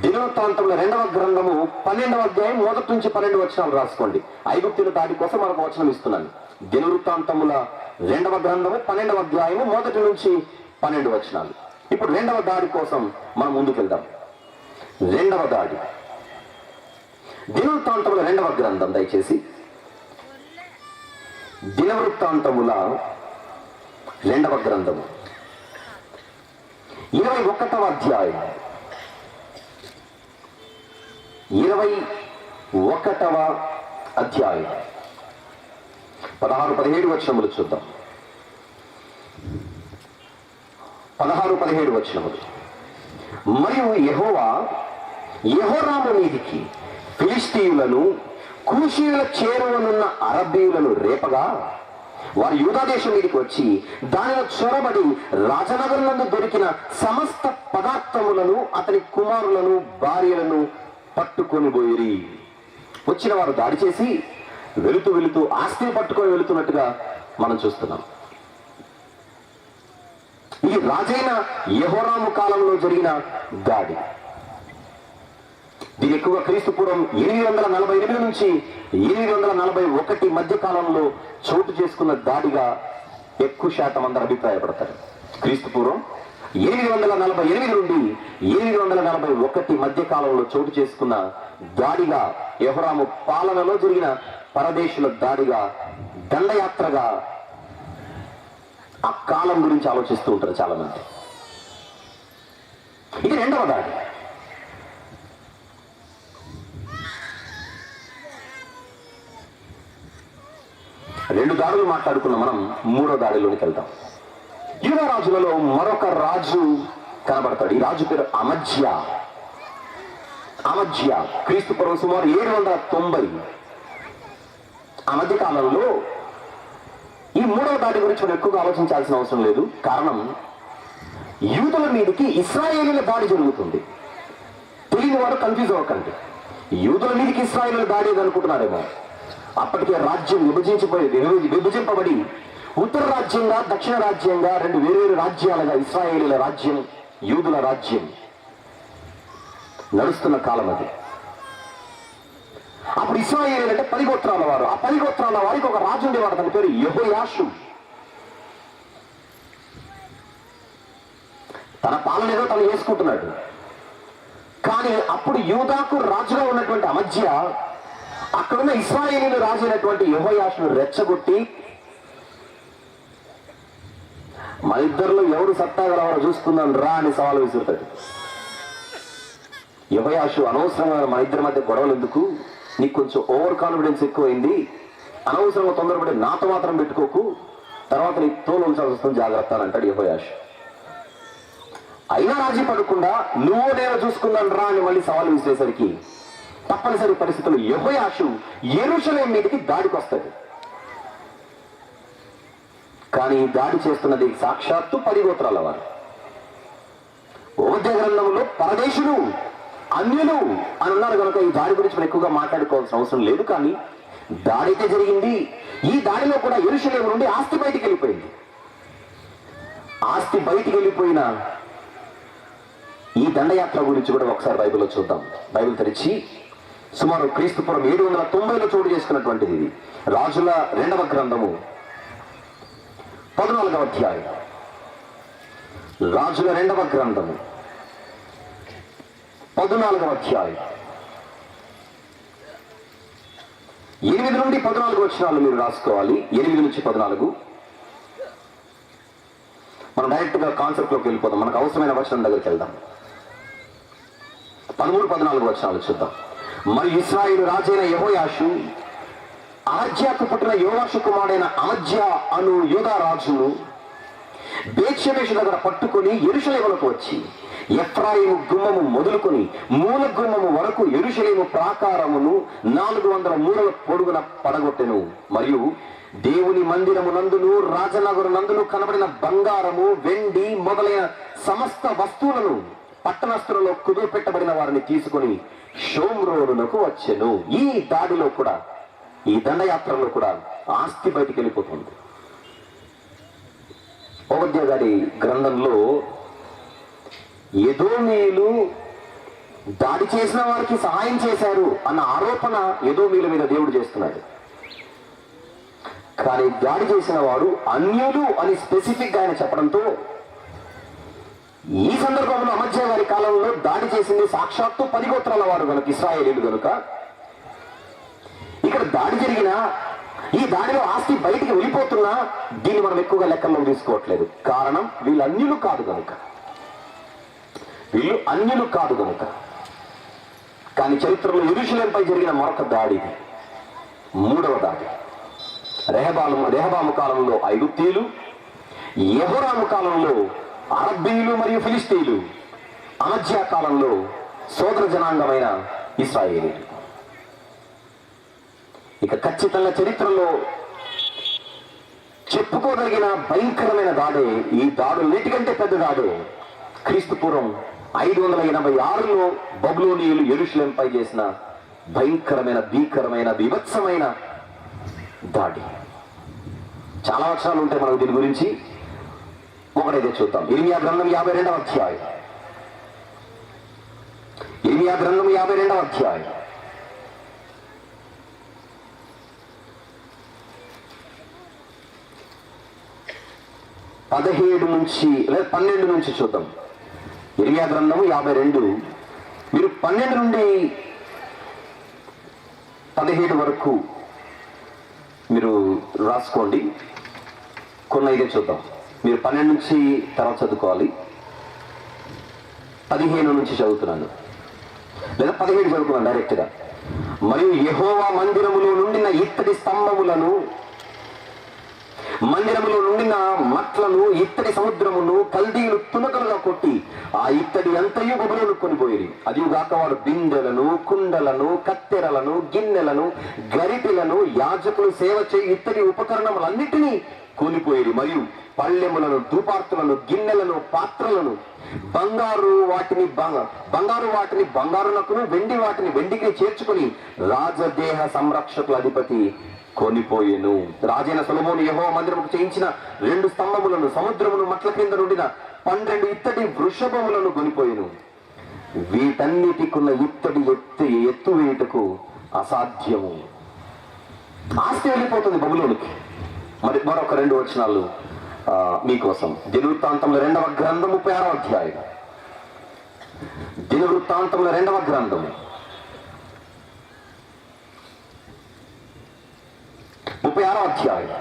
దినవృత్తాంతంలో 2వ గ్రంథము 12వ అధ్యాయం 1 నుంచి 12 వచనాలు రాసుకోండి. ఐగుప్తీయుల దాడి కోసం మనకు వచనం ఇస్తున్నాను. దినవృత్తాంతముల 2వ గ్రంథము 12వ అధ్యాయము 1 నుంచి 12 వచనాలు. ఇప్పుడు 2వ దాడి కోసం మనం ముందుకెళ్దాం. 2వ దాడి దినవృత్తాంతముల 2వ గ్రంథం, దయచేసి దినవృత్తాంతముల 2వ గ్రంథము 21వ అధ్యాయం 20 1వ అధ్యాయం 16-17 వచనములు చూద్దాం. 16-17 వచనములు. మరియు యెహోవా యెహోరాము మీదికి ఫిలిష్తీయులను కూషీయుల చేరువనున్న అరబ్బీయులను రేపగా వారు యూదా దేశం మీదకి వచ్చి దానిలో చొరబడి రాజనగరం నందు దొరికిన సమస్త పదార్థములను అతని కుమారులను భార్యలను పట్టుకొని పోయిరి. వచ్చిన వారు దాడి చేసి వెళుతూ వెళుతూ ఆస్తిని పట్టుకొని వెళుతున్నట్టుగా మనం చూస్తున్నాం. ఇది రాజైన యెహోరాము కాలంలో జరిగిన దాడి. దీని ఎక్కువగా క్రీస్తు పూర్వం 848 నుంచి 841 మధ్య కాలంలో చోటు చేసుకున్న దాడిగా ఎక్కువ శాతం అందరూ అభిప్రాయపడతారు. క్రీస్తు పూర్వం 848 నుండి 841 మధ్య కాలంలో చోటు చేసుకున్న దాడిగా, యెహోరాము పాలనలో జరిగిన పరదేశుల దాడిగా, దండయాత్రగా ఆ కాలం గురించి ఆలోచిస్తూ ఉంటారు చాలా మంది. ఇది 2వ దాడి. రెండు దాడులు మాట్లాడుకున్న మనం 3వ దాడిలోనికి వెళ్తాం. యూదా రాజులలో మరొక రాజు కనబడతాడు. ఈ రాజు పేరు అమజ్యా. క్రీస్తు పూర్వం సుమారు 790. ఆ మధ్య కాలంలో ఈ 3వ దాడి గురించి మనం ఎక్కువగా ఆలోచించాల్సిన అవసరం లేదు. కారణం, యూదుల మీదకి ఇశ్రాయేలీల దాడి జరుగుతుంది. తెలియని వారు కన్ఫ్యూజ్ అవ్వకండి. యూదుల మీదకి ఇశ్రాయేలీల దాడి అనుకుంటున్నారేమో. అప్పటికే రాజ్యం విభజింపబడి ఉత్తర రాజ్యంగా, దక్షిణ రాజ్యంగా 2 వేర్వేరు రాజ్యాలుగా ఇశ్రాయేలీల రాజ్యం, యూదుల రాజ్యం నడుస్తున్న కాలం అది. అప్పుడు ఇశ్రాయేలీలు అంటే 10 గోత్రాల వారు. ఆ 10 గోత్రాల వారికి ఒక రాజు ఉండేవాడు. తన పేరు యెహోయాషు. తన పాలన ఏదో తను చేసుకుంటున్నాడు. కానీ అప్పుడు యూదాకు రాజుగా ఉన్నటువంటి అమజ్యా అక్కడున్న ఇశ్రాయేలీలు రాజు అయినటువంటి యెహోయాషును రెచ్చగొట్టి, మా ఇద్దరిలో ఎవరు సత్తా గలవారో చూసుకుందాం రా అని సవాలు విసురుతాడు. యెహోయాషు అనవసరంగా మా ఇద్దరి మధ్య గొడవలు ఎందుకు, నీకు కొంచెం ఓవర్ కాన్ఫిడెన్స్ ఎక్కువైంది, అనవసరంగా తొందరపడి నాతో మాత్రం పెట్టుకోకు, తర్వాత నీ తోలు ఉంచాల్సి వస్తుంది, జాగ్రత్త అని అంటాడు యెహోయాషు. అయినా రాజీ పడకుండా నువ్వు నేను చూసుకుందాం రా అని మళ్ళీ సవాలు విసిరేసరికి తప్పనిసరి పరిస్థితులు యెహోయాషు యెరూషలేము మీదకి దాడికి వస్తాడు. కానీ దాడి చేస్తున్నది సాక్షాత్తు 10 గోత్రాల వారు. ఓబద్య గ్రంథంలో పరదేశులు, అన్యులు అని ఉన్నారు కనుక ఈ దాడి గురించి మనం ఎక్కువగా మాట్లాడుకోవాల్సిన అవసరం లేదు. కానీ దాడి అయితే జరిగింది. ఈ దాడిలో కూడా యెరూషలేము నుండి ఆస్తి బయటికి వెళ్ళిపోయింది. ఆస్తి బయటికి వెళ్ళిపోయిన ఈ దండయాత్ర గురించి కూడా ఒకసారి బైబిల్లో చూద్దాం. బైబిల్ తెరిచి సుమారు క్రీస్తు పూర్వం 790లో చోటు చేసుకున్నటువంటిది ఇది. రాజుల 2వ గ్రంథము 14వ అధ్యాయం. రాజుల 2వ గ్రంథము 14వ అధ్యాయం 8 నుండి 14 వచనాలు మీరు రాసుకోవాలి. 8 నుంచి 14. మనం డైరెక్ట్ గా కాన్సెప్ట్ లోకి వెళ్ళిపోదాం. మనకు అవసరమైన వచనం దగ్గరికి వెళ్దాం. 13-14 వచనాలు చూద్దాం. మరి ఇశ్రాయేలు రాజైన యెహోయాషు అహజ్యాకు పుట్టిన యోవాషు కుమారుడైన అమజ్యా అను యూదా రాజును బేత్షెమెషు దగ్గర పట్టుకుని యెరూషలేములకు వచ్చి ఎఫ్రాయిము గుమ్మము మొదలుకొని మూల గుమ్మము వరకు యెరూషలేము ప్రాకారమును 400 మూరల పొడుగున పడగొట్టెను. మరియు దేవుని మందిరము నందును రాజనగరు నందును కనబడిన బంగారము, వెండి మొదలైన సమస్త వస్తువులను పట్టణస్థులలో కుదురు పెట్టబడిన వారిని తీసుకుని షోమ్రోనునకు వచ్చెను. ఈ దాడిలో కూడా, ఈ దండయాత్రలో కూడా ఆస్తి బయటికి వెళ్ళిపోతుంది. ఓబద్య గారి గ్రంథంలో ఎదోమీయులు దాడి చేసిన వారికి సహాయం చేశారు అన్న ఆరోపణ ఎదోమీయుల మీద దేవుడు చేస్తున్నాడు. కానీ దాడి చేసిన వారు అన్యులు అని స్పెసిఫిక్ గా ఆయన చెప్పడంతో ఈ సందర్భంలో అమజ్యా గారి కాలంలో దాడి చేసింది సాక్షాత్తు 10 గోత్రాల వారు కనుక, ఇశ్రాయేలీలు కనుక ఇక్కడ దాడి జరిగిన ఈ దాడిలో ఆస్తి బయటికి వెళ్ళిపోతున్నా దీన్ని మనం ఎక్కువగా లెక్కల్లో తీసుకోవట్లేదు. కారణం వీళ్ళు అన్యులు కాదు కనుక. కానీ చరిత్రలో యెరూషలేంపై జరిగిన మరొక దాడి, మూడవ దాడి. రెహబాము కాలంలో ఐగుప్తీయులు, యెహోరాము కాలంలో అరబ్బీయులు మరియు ఫిలిస్తీయులు, అమజ్యా కాలంలో సోదర జనాంగమైన ఇశ్రాయేలీయులు. ఇక ఖచ్చితంగా చరిత్రలో చెప్పుకోదగిన భయంకరమైన దాడే, ఈ దాడులన్నిటికంటే పెద్ద దాడే క్రీస్తు పూర్వం 586లో బబులోనీయులు యెరూషలేంపై చేసిన భయంకరమైన, భీకరమైన, బీభత్సమైన దాడి. చాలా వచనాలు ఉంటాయి మనకు దీని గురించి. ఒకటైతే చూద్దాం. ఇర్మియా గ్రంథం 52వ అధ్యాయం. ఇర్మియా గ్రంథం 52వ అధ్యాయం. పదిహేడు నుంచి లేదా 12 నుంచి చూద్దాం. ఇర్మియా గ్రంథము 52. మీరు 12 నుండి 17 వరకు మీరు రాసుకోండి. కొన్ని అయితే చూద్దాం. మీరు 12 నుంచి తర్వాత చదువుకోవాలి. 15 నుంచి చదువుతున్నాను, లేదా 17 చదువుకున్నాను డైరెక్ట్గా. మరియు యెహోవా మందిరములో నుండిన ఇత్తడి స్తంభములను, మందిరములో నుండిన మట్లను, ఇత్తడి సముద్రమును కల్దీయులు తునకలుగా కొట్టి ఆ ఇత్తడి అంతయు బబులోను కొనిపోయేది. అదిగాక వాడు బిందెలను, కుండలను, కత్తెరలను, గిన్నెలను, గరిటెలను, యాజకులు సేవ చేయి ఇత్తడి ఉపకరణములన్నిటినీ కొనిపోయేది. మరియు పళ్ళెములను, ధూపార్తులను, గిన్నెలను, పాత్రలను, బంగారు వాటిని బంగారునకును, వెండి వాటిని వెండికి చేర్చుకుని రాజదేహ సంరక్షకుల అధిపతి కొనిపోయేను. రాజైన సొలొమోను యెహోవా మందిరముకు చేయించిన 2 స్తంభములను, సముద్రమును మట్ల క్రింద నుండిన 12 ఇత్తడి వృషభములను కొనిపోయేను. వీటన్నిటికున్న ఇత్తడి ఎత్తు వేయుటకు అసాధ్యము. ఆస్తి వెళ్ళిపోతుంది బబులోనికి. మరి మరొక 2 వచనాలు మీకోసం. దినవృత్తాంతముల 2వ గ్రంథం 36వ అధ్యాయం. దినవృత్తాంతముల 2వ గ్రంథము 36వ అధ్యాయం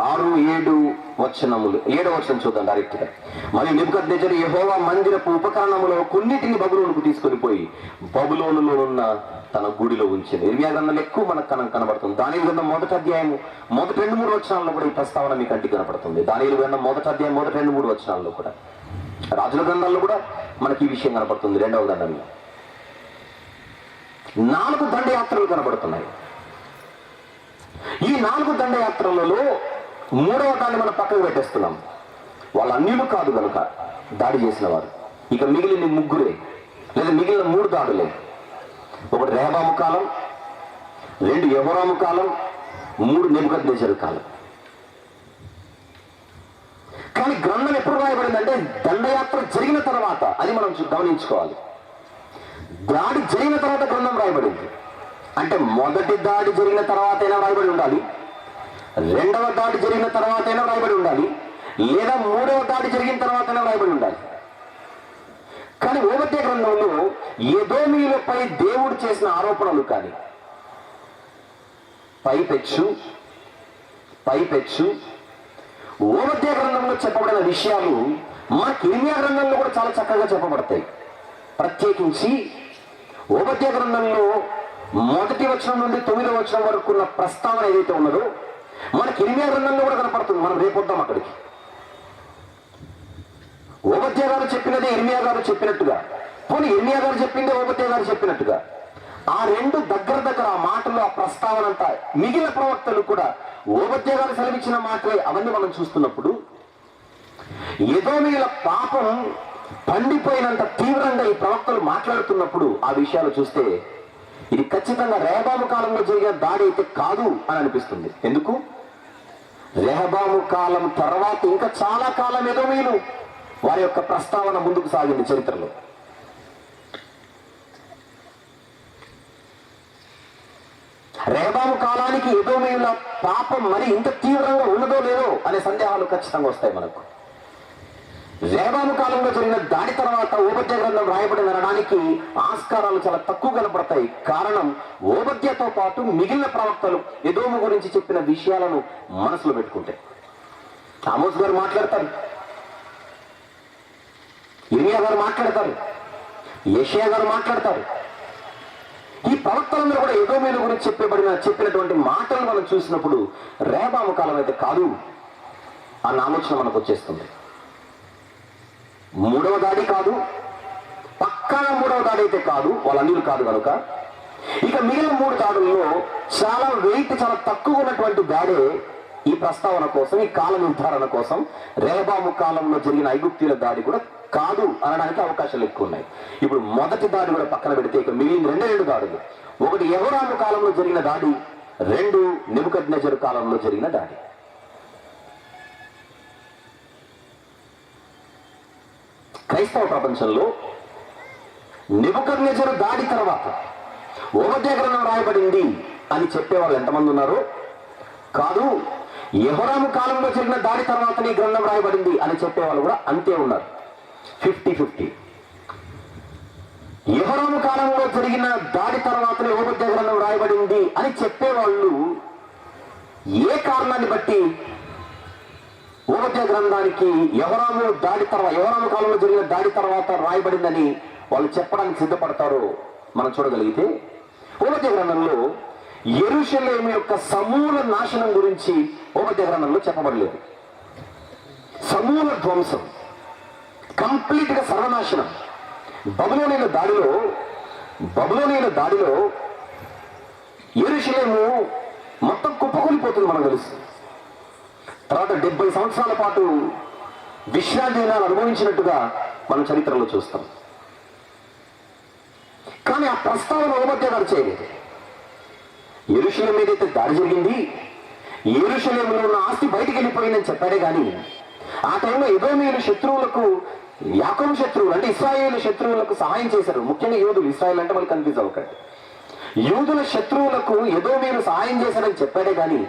6, 7 వచనములు. 7వ వచనం చూద్దాం డైరెక్ట్ గా. మరియు నెబుకద్నెజరు యెహోవా మందిరపు ఉపకరణములో కొన్నిటిని బబులోనుకు తీసుకొని పోయి బబులోనులో ఉన్న తన గుడిలో ఉంచింది. ఇర్మియా గ్రంథంలో ఎక్కువ మనకు కనబడుతుంది. దానియేలు గ్రంథం 1వ అధ్యాయము 1, 2, 3 వచనాల్లో కూడా ఈ ప్రస్తావన మీ కంటికి కనపడుతుంది. దానియేలు గ్రంథం 1వ అధ్యాయం 1, 2, 3 వచనాల్లో కూడా, రాజుల గ్రంథాల్లో కూడా మనకి ఈ విషయం కనపడుతుంది. 2వ గ్రంథంలో 4 దండయాత్రలు కనబడుతున్నాయి. ఈ 4 దండయాత్రలలో 3వ దాన్ని మనం పక్కకు పెట్టేస్తున్నాం. వాళ్ళు అన్యులు కాదు కనుక దాడి చేసిన వారు. ఇక మిగిలిన 3 లేదా మిగిలిన 3 దాడులే. 1 రెహబాము కాలం, 2 యెహోరాము కాలం, 3 నెబుకద్నెజరు కాలం. కానీ గ్రంథం ఎప్పుడు రాయబడిందంటే దండయాత్ర జరిగిన తర్వాత. అది మనం గమనించుకోవాలి. దాడి జరిగిన తర్వాత గ్రంథం రాయబడింది. అంటే మొదటి దాడి జరిగిన తర్వాత అయినా రాయబడి ఉండాలి, 2వ దాడి జరిగిన తర్వాత అయినా రాయబడి ఉండాలి, లేదా 3వ దాడి జరిగిన తర్వాత అయినా రాయబడి ఉండాలి. కానీ ఓబద్య గ్రంథంలో ఎదోమీయులపై దేవుడు చేసిన ఆరోపణలు కానీ, పైపెచ్చు ఓబద్య గ్రంథంలో చెప్పబడిన విషయాలు మనకి ఇర్మియా గ్రంథంలో కూడా చాలా చక్కగా చెప్పబడతాయి. ప్రత్యేకించి ఓబద్య గ్రంథంలో 1వ వచనం నుండి 9వ వచనం వరకు ఉన్న ప్రస్తావన ఏదైతే ఉన్నదో మనకి ఇర్మియా గ్రంథంలో కూడా కనపడుతుంది. మనం రేపొద్దాం అక్కడికి. ఓబద్య గారు చెప్పినదే ఇర్మియా గారు చెప్పినట్టుగా, పోనీ ఇర్మియా గారు చెప్పిందే ఓబద్య గారు చెప్పినట్టుగా, ఆ 2 దగ్గర ఆ మాటలు, ఆ ప్రస్తావన అంతా మిగిలిన ప్రవక్తలు కూడా ఓబద్య గారు సెలవిచ్చిన మాటలే. అవన్నీ మనం చూస్తున్నప్పుడు ఎదోమీయుల పాపం పండిపోయినంత తీవ్రంగా ఈ ప్రవక్తలు మాట్లాడుతున్నప్పుడు ఆ విషయాలు చూస్తే ఇది ఖచ్చితంగా రెహబాము కాలంలో జరిగిన దాడి అయితే కాదు అని అనిపిస్తుంది. ఎందుకు? రెహబాము కాలం తర్వాత ఇంకా చాలా కాలం ఎదోమీయులు వారి యొక్క ప్రస్తావన ముందుకు సాగింది చరిత్రలో. రెహబాము కాలానికి ఎదోమీయుల పాపం మరి ఇంత తీవ్రంగా ఉన్నదో లేదో అనే సందేహాలు ఖచ్చితంగా వస్తాయి మనకు. రెహబాము కాలంలో జరిగిన దాడి తర్వాత ఓబద్య గ్రంథం రాయబడి అనడానికి ఆస్కారాలు చాలా తక్కువ కనపడతాయి. కారణం, ఓబద్యతో పాటు మిగిలిన ప్రవక్తలు ఎదోము గురించి చెప్పిన విషయాలను మనసులో పెట్టుకుంటే. ఆమోస్ గారు మాట్లాడతారు, ఇర్మియా గారు మాట్లాడతారు, యెషయా గారు మాట్లాడతారు. ఈ ప్రవక్తలందరూ కూడా ఎదోమీయుల గురించి చెప్పినటువంటి మాటలు మనం చూసినప్పుడు రేబాము కాలం అయితే కాదు అన్న ఆలోచన మనకు వచ్చేస్తుంది. మూడవ దాడి కాదు, పక్కా మూడవ దాడి అయితే కాదు, వాళ్ళందరూ కాదు కనుక ఇక మిగిలిన 3 దాడుల్లో చాలా వెయిట్, చాలా తక్కువ ఉన్నటువంటి దాడే ఈ ప్రస్తావన కోసం, ఈ కాల నిర్ధారణ కోసం రేబాము కాలంలో జరిగిన ఐగుప్తీయుల దాడి కూడా కాదు అనడానికి అవకాశాలు ఎక్కువ ఉన్నాయి. ఇప్పుడు మొదటి దాడి కూడా పక్కన పెడితే ఇక మిగిలిన 2 దాడులు. ఒకటి యెహోరాము కాలంలో జరిగిన దాడి, 2 నెబుకద్నెజరు కాలంలో జరిగిన దాడి. క్రైస్తవ ప్రపంచంలో నెబుకద్నెజరు దాడి తర్వాత ఓబద్యా గ్రంథం రాయబడింది అని చెప్పేవాళ్ళు ఎంతమంది ఉన్నారు? కాదు, యెహోరాము కాలంలో జరిగిన దాడి తర్వాతనే గ్రంథం రాయబడింది అని చెప్పేవాళ్ళు కూడా అంతే ఉన్నారు. 50-50. యెహోరాము కాలంలో జరిగిన దాడి తర్వాతనే ఓబద్యా గ్రంథం రాయబడింది అని చెప్పేవాళ్ళు ఏ కారణాన్ని బట్టి ఓబద్యా గ్రంథానికి యెహోరాము కాలంలో జరిగిన దాడి తర్వాత రాయబడిందని వాళ్ళు చెప్పడానికి సిద్ధపడతారో మనం చూడగలిగితే, ఓబద్యా గ్రంథంలో యెరూషలేము యొక్క సమూల నాశనం గురించి ఓబద్యా గ్రంథంలో చెప్పబడలేదు. సమూల ధ్వంసం, కంప్లీట్ గా సర్వనాశనం. బబులోనీయుల దాడిలో యెరూషలేము మొత్తం కుప్పకూలిపోతుంది మనకు తెలుసు. తర్వాత 70 సంవత్సరాల పాటు విశ్రాంతి దినాలు అనుభవించినట్టుగా మనం చరిత్రలో చూస్తాం. కానీ ఆ ప్రస్తావన ఓబద్యా గారు చేయలేదు. యెరూషలేము ఏదైతే దాడి జరిగింది, యెరూషలేములో ఉన్న ఆస్తి బయటికి వెళ్ళిపోయిందని చెప్పాడే కానీ ఆ టైంలో ఎదోమీయుల శత్రువులకు, యాకోబు శత్రువులు అంటే ఇశ్రాయేలు శత్రువులకు సహాయం చేశారు. ముఖ్యంగా యూదులు, ఇశ్రాయేల్ అంటే వాళ్ళు కన్ఫ్యూజ్ అవ్వకండి. యూదుల శత్రువులకు ఎదోమీయులు సహాయం చేశారని చెప్పాడే కానీ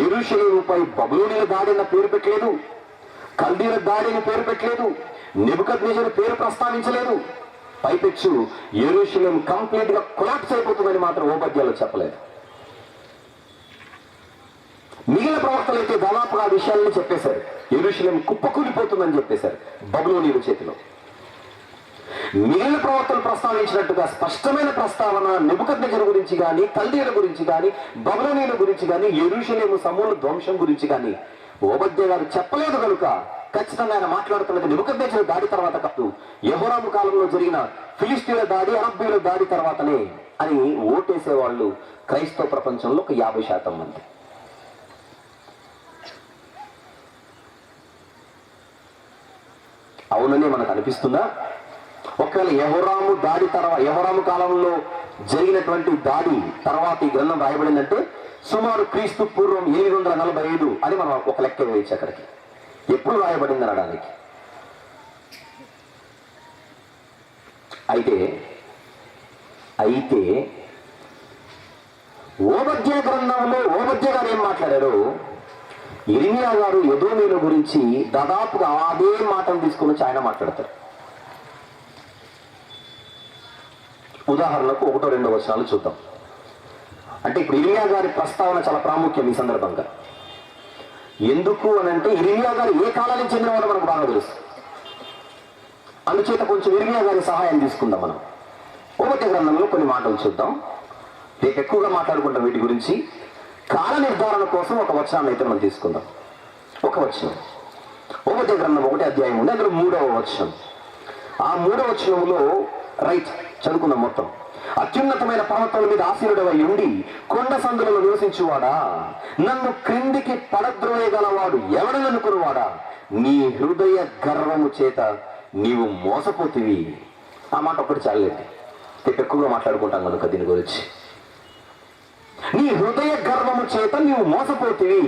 యెరూషలేముపై బబులోనీయుల దాడి అన్న పేరు పెట్టలేదు, కల్దీయుల దాడి అని పేరు పెట్టలేదు, నెబుకద్నెజరు పేరు ప్రస్తావించలేదు. పైపెచ్చు యెరూషలేము కంప్లీట్ గా కొలాప్స్ అయిపోతుందని మాత్రం ఓబద్యాలో చెప్పలేదు. మిగిలిన ప్రవక్తలు అయితే దాదాపుగా ఆ విషయాలని చెప్పేశారు. యెరూషలేము కుప్పకూలిపోతుందని చెప్పేశారు బబులోనీయుల చేతిలో. మిగిలిన ప్రవక్తలు ప్రస్తావించినట్టుగా స్పష్టమైన ప్రస్తావన నెబుకద్నెజరు గురించి కానీ, కల్దీయుల గురించి కానీ, బబులోనీయుల గురించి కానీ, యెరూషలేము సమూల ధ్వంసం గురించి కానీ ఓబద్యా గారు చెప్పలేదు కనుక ఖచ్చితంగా ఆయన మాట్లాడుతున్నది నెబుకద్నెజరు దాడి తర్వాత కాదు, యెహోరాము కాలంలో జరిగిన ఫిలిష్తీయుల దాడి, అరబ్బీయుల దాడి తర్వాతనే అని ఓటేసేవాళ్ళు క్రైస్తవ ప్రపంచంలో ఒక 50% మంది. అవునని మనకు అనిపిస్తుందా? ఒకవేళ యెహోరాము కాలంలో జరిగినటువంటి దాడి తర్వాత ఈ గ్రంథం రాయబడిందంటే సుమారు క్రీస్తు పూర్వం 845 అని మనం ఒక లెక్క వేయచ్చు. అక్కడికి ఎప్పుడు రాయబడింది అనడానికి. అయితే ఓబద్యా గ్రంథంలో ఓబద్యా గారు ఏం మాట్లాడారు, ఇర్మియా గారు ఎదోమీయుల గురించి దాదాపుగా అదే మాటలు తీసుకుని వచ్చి ఆయన మాట్లాడతారు. ఉదాహరణకు 1-2 వచనాలు చూద్దాం. అంటే ఇప్పుడు ఇర్మియా గారి ప్రస్తావన చాలా ప్రాముఖ్యం ఈ సందర్భంగా. ఎందుకు అని అంటే ఇర్మియా గారు ఏ కాలానికి చెందినవాడో మనకు బాగా తెలుసు. అందుచేత కొంచెం ఇర్మియా గారి సహాయం తీసుకుందాం మనం. ఓబద్యా గ్రంథంలో కొన్ని మాటలు చూద్దాం. రేపు ఎక్కువగా మాట్లాడుకుంటాం వీటి గురించి. కాల నిర్ధారణ కోసం ఒక వచనాన్ని అయితే మనం తీసుకుందాం. ఒక వచనం ఓబద్యా గ్రంథం 1వ అధ్యాయం ఉంది, అందులో 3వ వచనం. ఆ 3వ వచనంలో చదువుకుందాం మొత్తం. అత్యున్నతమైన పర్వతాల మీద ఆసీనుడవై ఉండి కొండ సందులలో నివసించువాడా, నన్ను క్రిందికి పడద్రోయగలవాడు ఎవడననుకున్నవాడా, నీ హృదయ గర్వము చేత నీవు మోసపోతివి. ఆ మాట ఒకటి చాలండి, ఎక్కువగా మాట్లాడుకుంటాం కనుక దీని గురించి. నీ హృదయ గర్వము చేత నీవు మోసపోతివి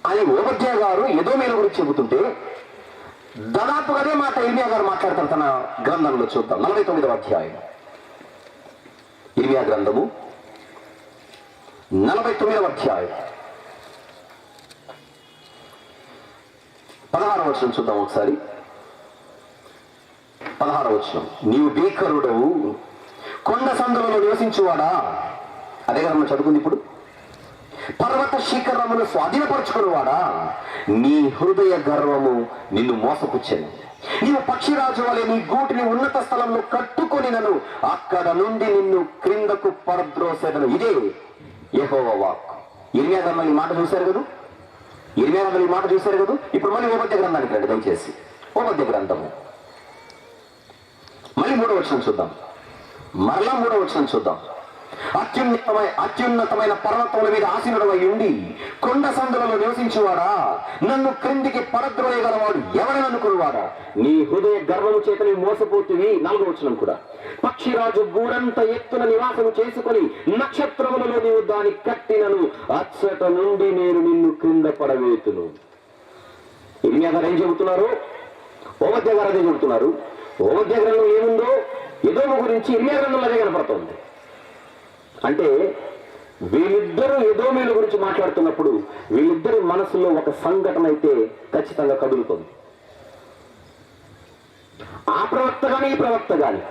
అని ఓబద్యా గారు ఎదోమీయుల గురించి చెబుతుంటే దాదాపుగా అదే మాట ఇర్మియా గారు మాట్లాడతారు తన గ్రంథంలో. చూద్దాం 49వ అధ్యాయం ఇర్మియా గ్రంథము 49వ అధ్యాయం 16వ వచనం చూద్దాం ఒకసారి. 16వ వచనం, నీవు భీకరుడవు, కొండ సందులలో నివసించువాడా. అదే కదా మనం చదువుకుంది ఇప్పుడు. పర్వత శిఖరమును స్వాధీనపరుచుకున్నవాడా, నీ హృదయ గర్వము నిన్ను మోసపుచ్చాను. నీవు పక్షిరాజు వలె నీ గూటిని ఉన్నత స్థలంలో కట్టుకొని నన్ను అక్కడ నుండి నిన్ను క్రిందకు పరద్రోసెదను. ఇదే యెహోవా వాక్కు. ఇర్మీయా గ్రంథం ఈ మాట చూశారు కదా, ఇర్మీయా గ్రంథం ఈ మాట చూశారు కదా. ఇప్పుడు మళ్ళీ ఓబద్య గ్రంథానికి రండి దయచేసి. ఓబద్య గ్రంథము మళ్ళీ 3వ వచనం చూద్దాం. మరలా 3వ వచనం చూద్దాం. అత్యున్నతమైన పర్వతముల మీద ఆసీనుడవై ఉండి కొండ సందులలో నివసించువాడా, నన్ను క్రిందికి పరద్రోయగలవాడు ఎవడని అనుకున్నవాడా, నీ హృదయ గర్వము చేత నీవు మోసపోతుంది. 4వ వచనం కూడా, పక్షిరాజు గూడంత ఎత్తున నివాసము చేసుకుని నక్షత్రములలో నీవు దాన్ని కట్టినను అచ్చట నుండి నేను నిన్ను క్రింద పడవేతును. ఇర్మీయా గారు ఏం చెబుతున్నారు? ఓబద్య గారు అదే చెబుతున్నారు. ఓబద్య గ్రంథం ఏముందో ఎదోము గురించి ఇర్మీయా గ్రంథంలో అదే కనపడుతుంది. అంటే వీళ్ళిద్దరూ ఎదోమీల గురించి మాట్లాడుతున్నప్పుడు వీళ్ళిద్దరి మనసులో ఒక సంఘటన అయితే ఖచ్చితంగా కదులుతుంది. ఆ ప్రవక్త గాని ఈ ప్రవక్త గాని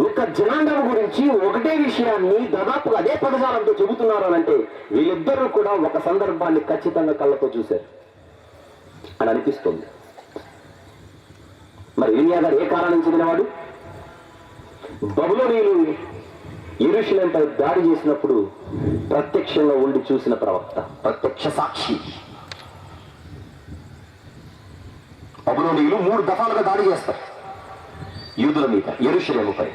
ఒక జనాంగం గురించి ఒకటే విషయాన్ని దాదాపు అదే పదజాలంతో చెబుతున్నారు అని అంటే వీళ్ళిద్దరూ కూడా ఒక సందర్భాన్ని ఖచ్చితంగా కళ్ళతో చూశారు అని అనిపిస్తుంది. మరి ఇర్మీయా గారు ఏ కారణం చెందినవాడు? బబులోనీయులు యెరూషలేంపై దాడి చేసినప్పుడు ప్రత్యక్షంగా ఉండి చూసిన ప్రవక్త, ప్రత్యక్ష సాక్షి. బబులోనీయులు 3 దఫాలుగా దాడి చేస్తారు యూదుల మీద, యెరూషలేముపై.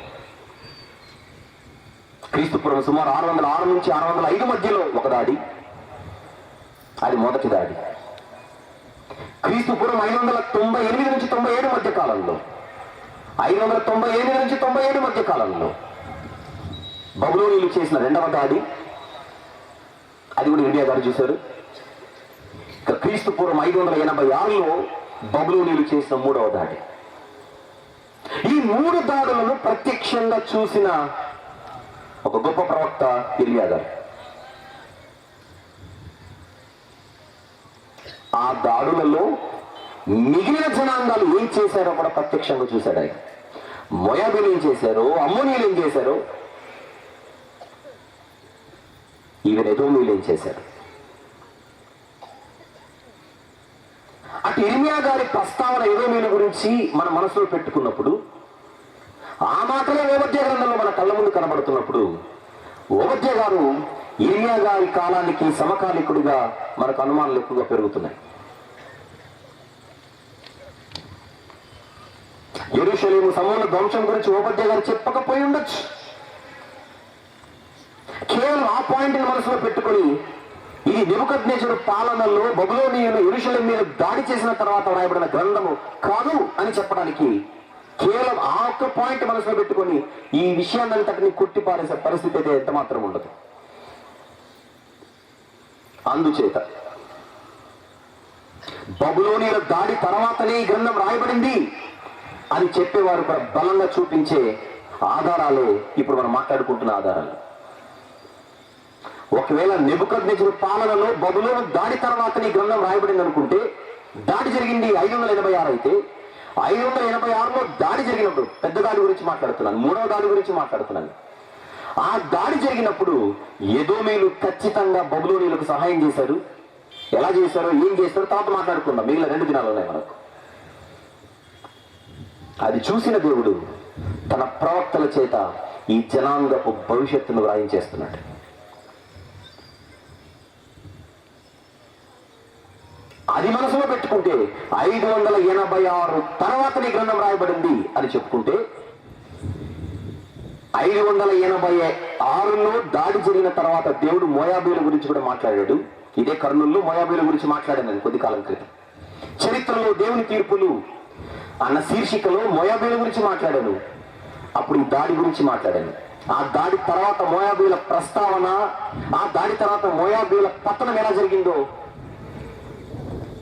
క్రీస్తుపూర్వం సుమారు 606 నుంచి 605 మధ్యలో ఒక దాడి, అది మొదటి దాడి. క్రీస్తుపూర్వం 598 నుంచి 97 మధ్య కాలంలో, 598 నుంచి 97 మధ్య కాలంలో బబులోనీయులు చేసిన 2వ దాడి, అది కూడా ఇర్మీయా గారు చూశారు. క్రీస్తుపూర్వం 586లో బబులోనీయులు చేసిన 3వ దాడి. ఈ 3 దాడులను ప్రత్యక్షంగా చూసిన ఒక గొప్ప ప్రవక్త ఇర్మీయా గారు. ఆ దాడులలో మిగిలిన జనాంగాలు ఏం చేశారో కూడా ప్రత్యక్షంగా చూశాడు ఆయన. మోయాబీలు ఏం చేశారో, అమ్మోనీయులు ఏం చేశారో, ఈవెన్ ఎదోమీయులు ఏం చేశారు. అటు ఇర్మీయా గారి ప్రస్తావన ఎదోమీయుల గురించి మన మనసులో పెట్టుకున్నప్పుడు, ఆ మాటలే ఓబద్య గ్రంథంలో మన కళ్ళ ముందు కనబడుతున్నప్పుడు, ఓబద్య గారు ఇర్మీయా గారి కాలానికి సమకాలికుడిగా మనకు అనుమానాలు ఎక్కువగా పెరుగుతున్నాయి. యెరూషలేము సమూల ధ్వంసం గురించి ఓబద్య గారు చెప్పకపోయి ఉండొచ్చు. కేవలం ఆ పాయింట్ మనసులో పెట్టుకుని ఇది నెబుకద్నెజరు పాలనలో బబులోనీయులు యెరూషలేము మీద దాడి చేసిన తర్వాత రాయబడిన గ్రంథము కాదు అని చెప్పడానికి కేవలం ఆ ఒక్క పాయింట్ మనసులో పెట్టుకుని ఈ విషయాన్నంతటిని కొట్టిపారేసే పరిస్థితి అయితే ఎంత మాత్రం ఉండదు. అందుచేత బబులోనీయుల దాడి తర్వాతనే ఈ గ్రంథం రాయబడింది అని చెప్పేవారు కూడా బలంగా చూపించే ఆధారాలే ఇప్పుడు మనం మాట్లాడుకుంటున్న ఆధారాలు. ఒకవేళ నెబుకద్నెజరు పాలనలో బబులోను దాడి తర్వాత ఈ గ్రంథం రాయబడింది అనుకుంటే, దాడి జరిగింది 586 అయితే 586లో దాడి జరిగినప్పుడు, పెద్ద దాడి గురించి మాట్లాడుతున్నాను, 3వ దాడి గురించి మాట్లాడుతున్నాను. ఆ దాడి జరిగినప్పుడు ఎదోమీయులు ఖచ్చితంగా బబులోనీయులకు సహాయం చేశారు. ఎలా చేశారో, ఏం చేశారో తర్వాత మాట్లాడుకుందాం, మిగిలిన 2 దినాలు ఉన్నాయి మనకు. అది చూసిన దేవుడు తన ప్రవక్తల చేత ఈ జనాంగపు భవిష్యత్తును వ్రాయించేస్తున్నాడు. అది మనసులో పెట్టుకుంటే 586 తర్వాత నీ గ్రంథం రాయబడింది అని చెప్పుకుంటే, 586లో దాడి జరిగిన తర్వాత దేవుడు మోయాబీల గురించి కూడా మాట్లాడాడు. ఇదే కర్నూలులో మోయాబీల గురించి మాట్లాడాను కొద్ది కాలం క్రితం. చరిత్రలో దేవుని తీర్పులు అన్న శీర్షికలో మోయాబీల గురించి మాట్లాడాను. అప్పుడు ఈ దాడి గురించి మాట్లాడాను. ఆ దాడి తర్వాత మోయాబీల ప్రస్తావన, ఆ దాడి తర్వాత మోయాబీల పతనం ఎలా జరిగిందో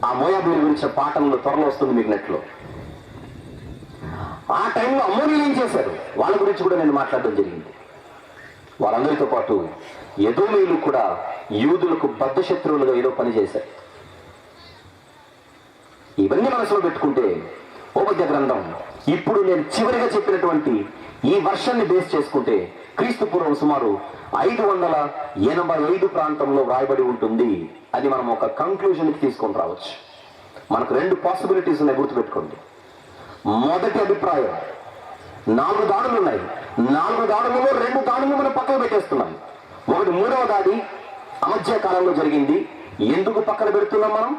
ఆ మోయాబీల గురించిన పాఠంలో త్వరలో వస్తుంది మీకు నెట్లో. ఆ టైంలో అమ్మోనీయులు ఏం చేశారు వాళ్ళ గురించి కూడా నేను మాట్లాడడం జరిగింది. వాళ్ళందరితో పాటు ఎదోమీయులు కూడా యూదులకు బద్ధ శత్రువులుగా ఏదో పని చేశారు. ఇవన్నీ మనసులో పెట్టుకుంటే ఓబద్య గ్రంథం ఇప్పుడు నేను చివరిగా చెప్పినటువంటి ఈ వర్షాన్ని బేస్ చేసుకుంటే క్రీస్తు పూర్వం సుమారు 585 ప్రాంతంలో వ్రాయబడి ఉంటుంది. అది మనం ఒక కంక్లూజన్కి తీసుకొని రావచ్చు. మనకు 2 పాసిబిలిటీస్ ఉన్నాయి, గుర్తుపెట్టుకోండి. మొదటి అభిప్రాయం, 4 దాడులు ఉన్నాయి, 4 దాడులలో 2 దాడులు మనం పక్కన పెట్టేస్తున్నాం. ఒకటి మూడవ దాడి అమధ్య కాలంలో జరిగింది. ఎందుకు పక్కన పెడుతున్నాం మనం?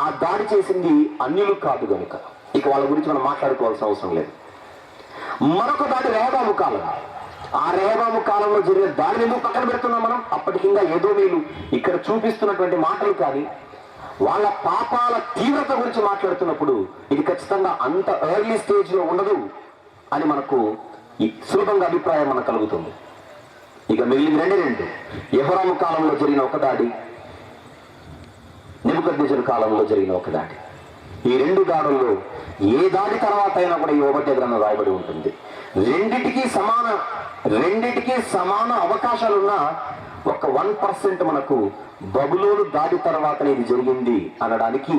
ఆ దాడి చేసింది అన్యులు కాదు కనుక. ఇక వాళ్ళ గురించి మనం మాట్లాడుకోవాల్సిన అవసరం లేదు. మరొక దాడి రెహబాము కాలం. ఆ రెహబాము కాలంలో జరిగిన దాడిని ఎందుకు పక్కన పెడుతున్నాం మనం? అప్పటికింగా ఎదోమీయులు ఇక్కడ చూపిస్తున్నటువంటి మాటలు కానీ వాళ్ళ పాపాల తీవ్రత గురించి మాట్లాడుతున్నప్పుడు ఇది ఖచ్చితంగా అంత ఎర్లీ స్టేజ్ లో ఉండదు అని మనకు సులభంగా అభిప్రాయం మనకు కలుగుతుంది. ఇక మిగిలిన 2 యెహోరాము కాలంలో జరిగిన ఒక దాడి, నెబుకద్నెజరు కాలంలో జరిగిన ఒక దాడి. ఈ 2 దాడుల్లో ఏ దాడి తర్వాత అయినా కూడా ఈ ఓబద్య గ్రంథం రాయబడి ఉంటుంది. రెండిటికి సమాన అవకాశాలున్నా ఒక 1% మనకు బబులోను దాడి తర్వాత ఇది జరిగింది అనడానికి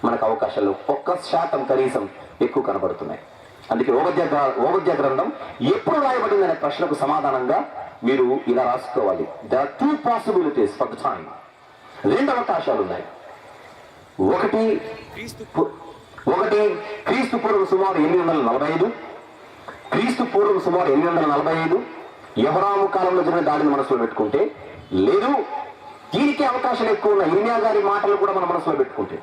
మనకు అవకాశాలు 1% కనీసం ఎక్కువ కనబడుతున్నాయి. అందుకే ఓబద్య గ్రంథం ఎప్పుడు రాయబడింది అనే ప్రశ్నకు సమాధానంగా మీరు ఇలా రాసుకోవాలి. there are 2 possibilities for the time. 2 అవకాశాలు ఉన్నాయి. ఒకటి క్రీస్తు పూర్వం సుమారు 845, క్రీస్తు పూర్వం సుమారు 845 యెహోరాము కాలంలో జరిగిన దాడిని మనసులో పెట్టుకుంటే, లేదు దీనికి అవకాశాలు ఎక్కువ ఉన్నాయి ఇర్మియా గారి మాటలు కూడా మన మనసులో పెట్టుకుంటే,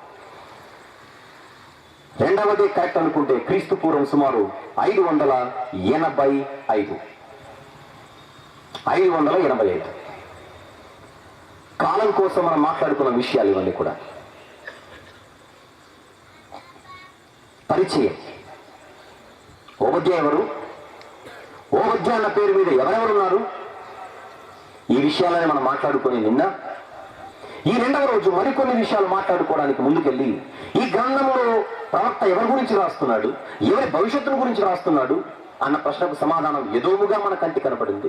రెండవది కరెక్ట్ అనుకుంటే క్రీస్తు పూర్వం సుమారు 585 కాలం కోసం మనం మాట్లాడుకున్న విషయాలు ఇవన్నీ కూడా. పరిచయం. ఓబద్య ఎవరు? ఓబద్య అన్న పేరు మీద ఎవరెవరున్నారు? ఈ విషయాలని మనం మాట్లాడుకొని నిన్న ఈ 2వ రోజు మరికొన్ని విషయాలు మాట్లాడుకోవడానికి ముందుకెళ్ళి ఈ గ్రంథంలో ప్రవక్త ఎవరి గురించి రాస్తున్నాడు, ఎవరి భవిష్యత్తును గురించి రాస్తున్నాడు అన్న ప్రశ్నకు సమాధానం ఎదోముగా మన కంటి కనపడింది.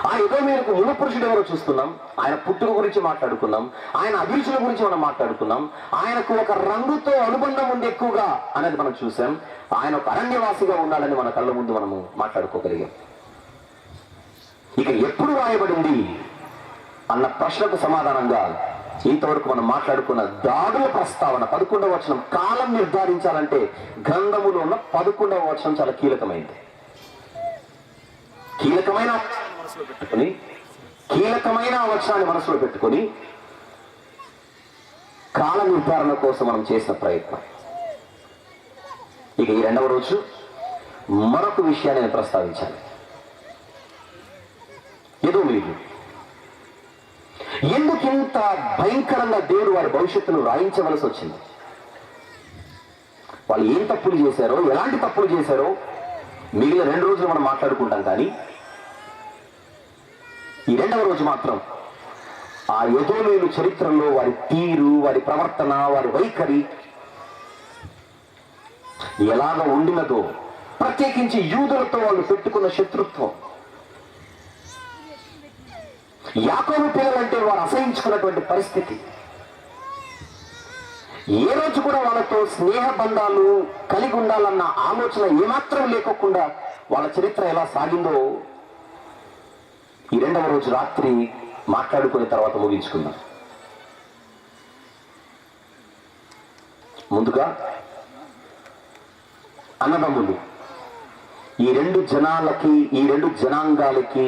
ఆ ఎదోమీయులకు మూల పురుషుడు ఎవరో చూస్తున్నాం. ఆయన పుట్టుక గురించి మాట్లాడుకున్నాం, ఆయన అభిరుచుల గురించి మనం మాట్లాడుకున్నాం, ఆయనకు ఒక రంగుతో అనుబంధం ఉంది ఎక్కువగా అనేది మనం చూసాం. ఆయన ఒక అరణ్యవాసిగా ఉన్నాడని మన కళ్ళ ముందు మనము మాట్లాడుకోగలిగాం. ఇక ఎప్పుడు రాయబడింది అన్న ప్రశ్నకు సమాధానంగా ఇంతవరకు మనం మాట్లాడుకున్న దాడుల ప్రస్తావన 11వ వచనం. కాలం నిర్ధారించాలంటే గ్రంథములో ఉన్న 11వ వచనం చాలా కీలకమైనది. కీలకమైన వచనాన్ని మనసులో పెట్టుకొని కాల నిర్ధారణ కోసం మనం చేసిన ప్రయత్నం. ఇక ఈ 2వ రోజు మరొక విషయాన్ని నేను ప్రస్తావించాలి. ఎదోమీయులు ఎందుకు ఇంత భయంకరంగా దేవుడు వారి భవిష్యత్తును రాయించవలసి వచ్చింది? వాళ్ళు ఏం తప్పులు చేశారో, ఎలాంటి తప్పులు చేశారో మిగిలిన 2 రోజులు మనం మాట్లాడుకుంటాం. కానీ ఈ 2వ రోజు మాత్రం ఆ ఎదోమీయుల చరిత్రలో వారి తీరు, వారి ప్రవర్తన, వారి వైఖరి ఎలాగ ఉండినదో, ప్రత్యేకించి యూదులతో వాళ్ళు పెట్టుకున్న శత్రుత్వం, యాకోబు పిల్లలంటే వారు అసహించుకున్నటువంటి పరిస్థితి, ఏ రోజు కూడా వాళ్ళతో స్నేహ బంధాలు కలిగి ఉండాలన్న ఆలోచన ఏమాత్రం లేకోకుండా వాళ్ళ చరిత్ర ఎలా సాగిందో ఈ 2వ రోజు రాత్రి మాట్లాడుకునే తర్వాత ముగించుకుందాం. ముందుగా అన్నదమ్ములు, ఈ 2 జనాంగాలకి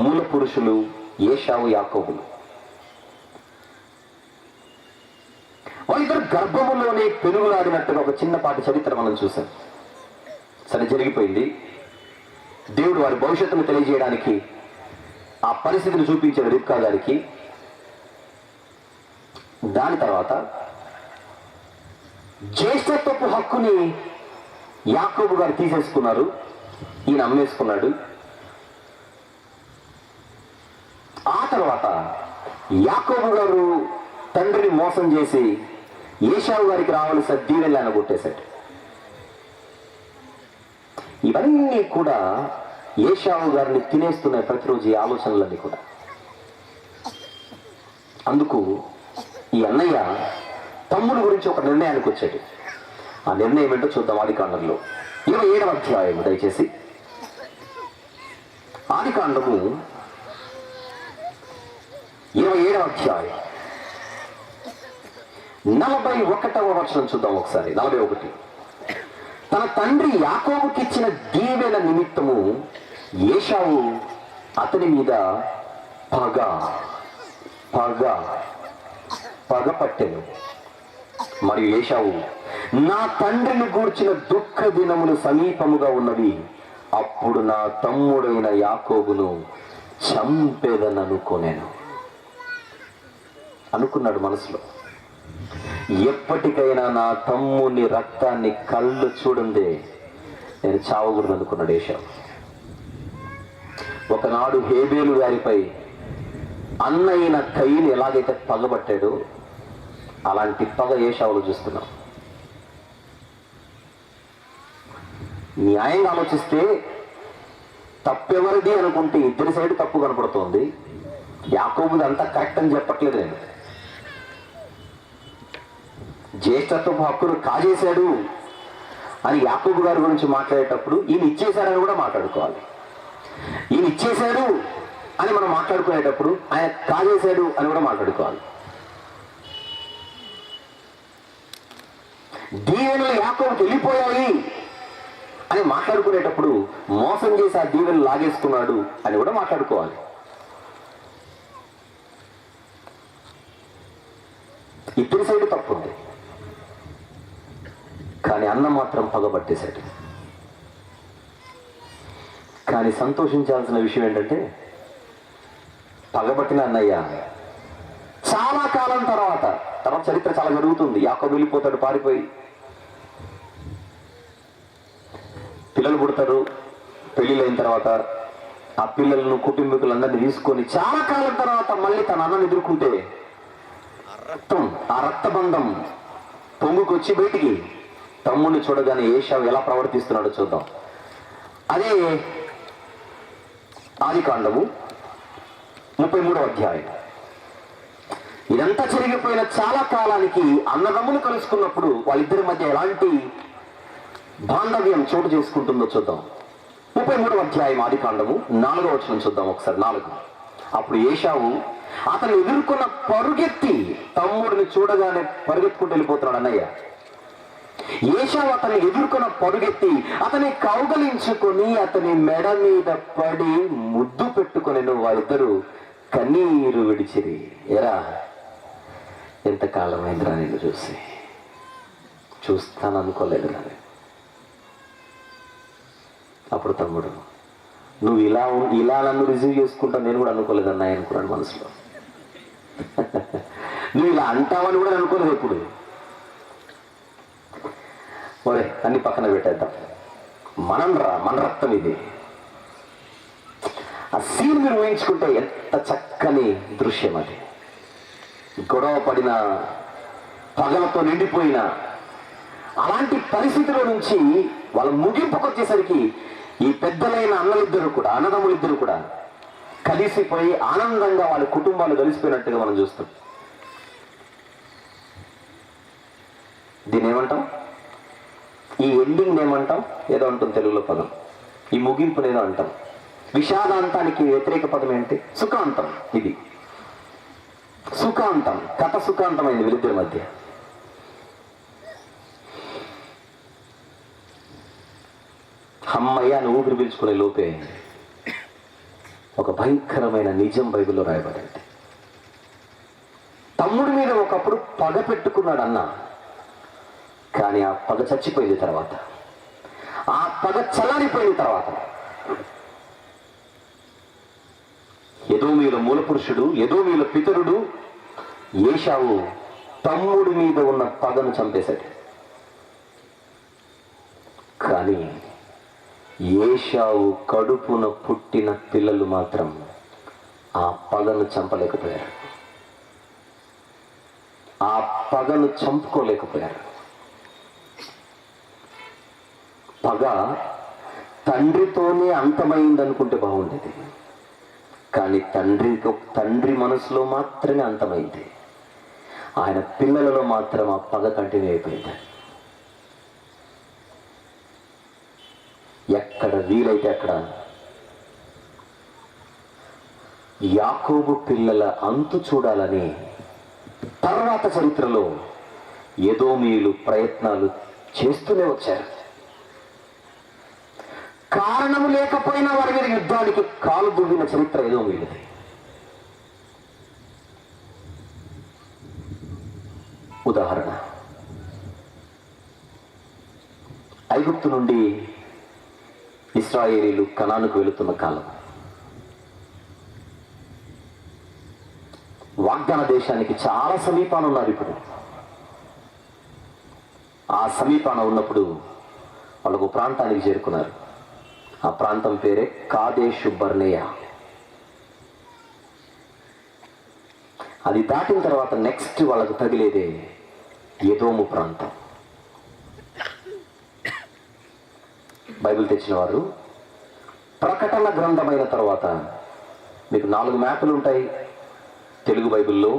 మూల పురుషులు ఏశావు, యాకోబులు. వాళ్ళిద్దరు గర్భములోనే పెనుగులాడినట్టుగా ఒక చిన్నపాటి చరిత్ర మనం చూసాం. సరే, జరిగిపోయింది. దేవుడు వారి భవిష్యత్తును తెలియజేయడానికి ఆ పరిస్థితిని చూపించాడు రిబ్కా గారికి. దాని తర్వాత జ్యేష్ఠత్వపు హక్కుని యాకోబు గారు తీసేసుకున్నారు, ఈయన అమ్మేసుకున్నాడు. ఆ తర్వాత యాకోబు గారు తండ్రిని మోసం చేసి ఏశావు గారికి రావాల్సిన దీవెనలను కొట్టేశాడు. ఇవన్నీ కూడా ఏశావు గారిని తినేస్తున్నాయి ప్రతిరోజు ఈ ఆలోచనలన్నీ కూడా. అందుకు ఈ అన్నయ్య తమ్ముడు గురించి ఒక నిర్ణయానికి వచ్చాడు. ఆ నిర్ణయం ఏంటో చూద్దాం. ఆదికాండంలో 27వ అధ్యాయం, దయచేసి ఆదికాండము 27వ అధ్యాయం 41వ వచనం చూద్దాం ఒకసారి. 41. తన తండ్రి యాకోబుకిచ్చిన దీవెన నిమిత్తము ఏశావు అతని మీద పగ పట్టెను. మరియు ఏశావు, నా తండ్రిని గూర్చిన దుఃఖ దినములు సమీపముగా ఉన్నవి, అప్పుడు నా తమ్ముడైన యాకోబును చంపేదననుకోనేను. అనుకున్నాడు మనసులో, ఎప్పటికైనా నా తమ్ముని రక్తాన్ని కళ్ళు చూడందే నేను చావకూడదు అనుకున్నాడు ఏశావు. ఒకనాడు హేబేలు గారిపై అన్నయ్యన కయ్యను ఎలాగైతే పగబట్టాడో అలాంటి పగ ఏశావులో చూస్తున్నాం. న్యాయంగా ఆలోచిస్తే తప్పెవరిది అనుకుంటే ఇద్దరి సైడ్ తప్పు కనపడుతోంది. యాకోబుది అంతా కరెక్ట్ అని చెప్పట్లేదు నేను. జ్యేష్ఠత్వపు హక్కును కాజేశాడు అని యాకోబు గారి గురించి మాట్లాడేటప్పుడు ఈయన ఇచ్చేశాడని కూడా మాట్లాడుకోవాలి. ఈయన ఇచ్చేశాడు అని మనం మాట్లాడుకునేటప్పుడు ఆయన కాజేశాడు అని కూడా మాట్లాడుకోవాలి. దీవెనలు యాకోబుకి వెళ్ళిపోయాయి అని మాట్లాడుకునేటప్పుడు మోసం చేసి ఆ దీవెనలు లాగేసుకున్నాడు అని కూడా మాట్లాడుకోవాలి. ఇద్దరి సైడ్ తప్పు ఉంది, కానీ అన్న మాత్రం పగబట్టేశాడు. కానీ సంతోషించాల్సిన విషయం ఏంటంటే పగబట్టిన అన్నయ్య చాలా కాలం తర్వాత చరిత్ర చాలా జరుగుతుంది. యాకోబు వెళ్ళిపోతాడు పారిపోయి, పిల్లలు పుడతారు. పెళ్ళిళ్ళైన తర్వాత ఆ పిల్లలను కుటుంబీకులందరినీ తీసుకొని చాలా కాలం తర్వాత మళ్ళీ తన అన్నను ఎదుర్కొంటే ఆ రక్తబంధం పొంగుకొచ్చి బయటికి తమ్ముడిని చూడగానే ఏశావు ఎలా ప్రవర్తిస్తున్నాడో చూద్దాం. అదే ఆదికాండము 33వ అధ్యాయం. ఇదంతా జరిగిపోయిన చాలా కాలానికి అన్నదమ్ములు కలుసుకున్నప్పుడు వాళ్ళిద్దరి మధ్య ఎలాంటి బాంధవ్యం చోటు చేసుకుంటుందో చూద్దాం. 33వ అధ్యాయం ఆదికాండము 4వ వచనం చూద్దాం ఒకసారి. 4. అప్పుడు ఏశావు అతను ఎదుర్కొన్న పరుగెత్తి తమ్ముడిని చూడగానే పరుగెత్తుకుంటూ వెళ్ళిపోతున్నాడు అన్నయ్య. ఏశావు అతన్ని ఎదుర్కొన్న పరుగెత్తి అతని కౌగలించుకొని అతని మెడ మీద పడి ముద్దు పెట్టుకొని వారిద్దరూ కన్నీరు విడిచిరి. ఎరా ఎంతకాలమైందిరా నేను చూస్తాననుకోలేదు నాది. అప్పుడు తమ్ముడు, నువ్వు ఇలా నన్ను రిసీవ్ చేసుకుంటా నేను కూడా అనుకోలేదు అన్నాయి అనుకున్నాడు మనసులో. నువ్వు ఇలా అంటావని కూడా అనుకోలేదు ఎప్పుడు. ఒరే అన్ని పక్కన పెట్టేద్దాం, మన రక్తం ఇది. ఆ సీన్ మీరు ఊహించుకుంటే ఎంత చక్కని దృశ్యం అది. గొడవ పడిన పగలతో నిండిపోయిన అలాంటి పరిస్థితిలో నుంచి వాళ్ళ ముగింపుకు వచ్చేసరికి ఈ పెద్దలైన అన్నదమ్ములిద్దరు కూడా కలిసిపోయి ఆనందంగా వాళ్ళ కుటుంబాలు కలిసిపోయినట్టుగా మనం చూస్తాం. దీన్ని ఏమంటాం? ఈ ఎండింగ్ ఏమంటాం? ఏదో అంటాం తెలుగులో పదం. ఈ ముగింపుని ఏదో అంటాం. విషాదాంతానికి వ్యతిరేక పదం ఏంటి? సుఖాంతం. ఇది సుఖాంతం. కథ సుఖాంతమైంది వీళ్ళిద్దరి మధ్య. అమ్మయ్య అని ఊపిరి పీల్చుకునే లోపే ఒక భయంకరమైన నిజం బైబిల్లో రాయబడింది. తమ్ముడి మీద ఒకప్పుడు పగ పెట్టుకున్నాడు అన్న, కానీ ఆ పగ చచ్చిపోయింది తర్వాత, ఆ పగ చల్లారిపోయిన తర్వాత ఎదోమీయుల మూలపురుషుడు, ఎదోమీయుల పితరుడు ఏశావు తమ్ముడి మీద ఉన్న పగను చంపేశాడు. కానీ ఏశావు కడుపున పుట్టిన పిల్లలు మాత్రం ఆ పగను చంపలేకపోయారు, ఆ పగను చంపుకోలేకపోయారు. పగ తండ్రితోనే అంతమైంది అనుకుంటే బాగుండేది, కానీ తండ్రి మనసులో మాత్రమే అంతమైంది. ఆయన పిల్లలలో మాత్రం ఆ పగ కంటిన్యూ అయిపోయింది. ఎక్కడ వీలైతే అక్కడ యాకోబు పిల్లల అంతు చూడాలని తర్వాత చరిత్రలో ఎదోమీయులు ప్రయత్నాలు చేస్తూనే వచ్చారు. కారణం లేకపోయినా వారి మీద యుద్ధానికి కాలు దువ్విన చరిత్ర ఎదోమీయులది. ఉదాహరణ, ఐగుప్తు నుండి ఇశ్రాయేలీలు కనానుకు వెళుతున్న కాలం. వాగ్దాన దేశానికి చాలా సమీపాన ఉన్నారు. ఇప్పుడు ఆ సమీపాన ఉన్నప్పుడు వాళ్ళకు ప్రాంతానికి చేరుకున్నారు. ఆ ప్రాంతం పేరే కాదేషు బర్నేయ. అది దాటిన తర్వాత నెక్స్ట్ వాళ్ళకు తగిలేదే ఎదోము ప్రాంతం. బైబిల్ తెచ్చిన వారు ప్రకటన గ్రంథమైన తర్వాత మీకు 4 మ్యాపులు ఉంటాయి తెలుగు బైబిల్లో.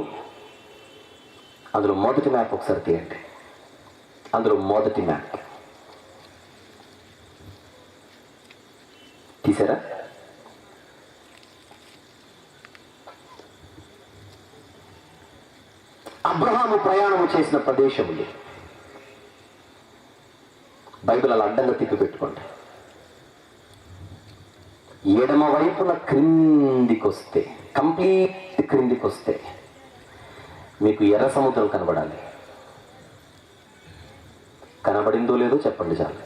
అందులో మొదటి మ్యాప్ ఒకసారి తీయండి. అందులో మొదటి మ్యాప్ తీసారా? అబ్రహాము ప్రయాణము చేసిన ప్రదేశములు బైబిల్ అలా అడ్డంగా తిప్పి పెట్టుకోండి. ఎడమ వైపున క్రిందికొస్తే, కంప్లీట్ క్రిందికొస్తే మీకు ఎర్ర సముద్రం కనబడాలి. కనబడిందో లేదో చెప్పండి చాలు.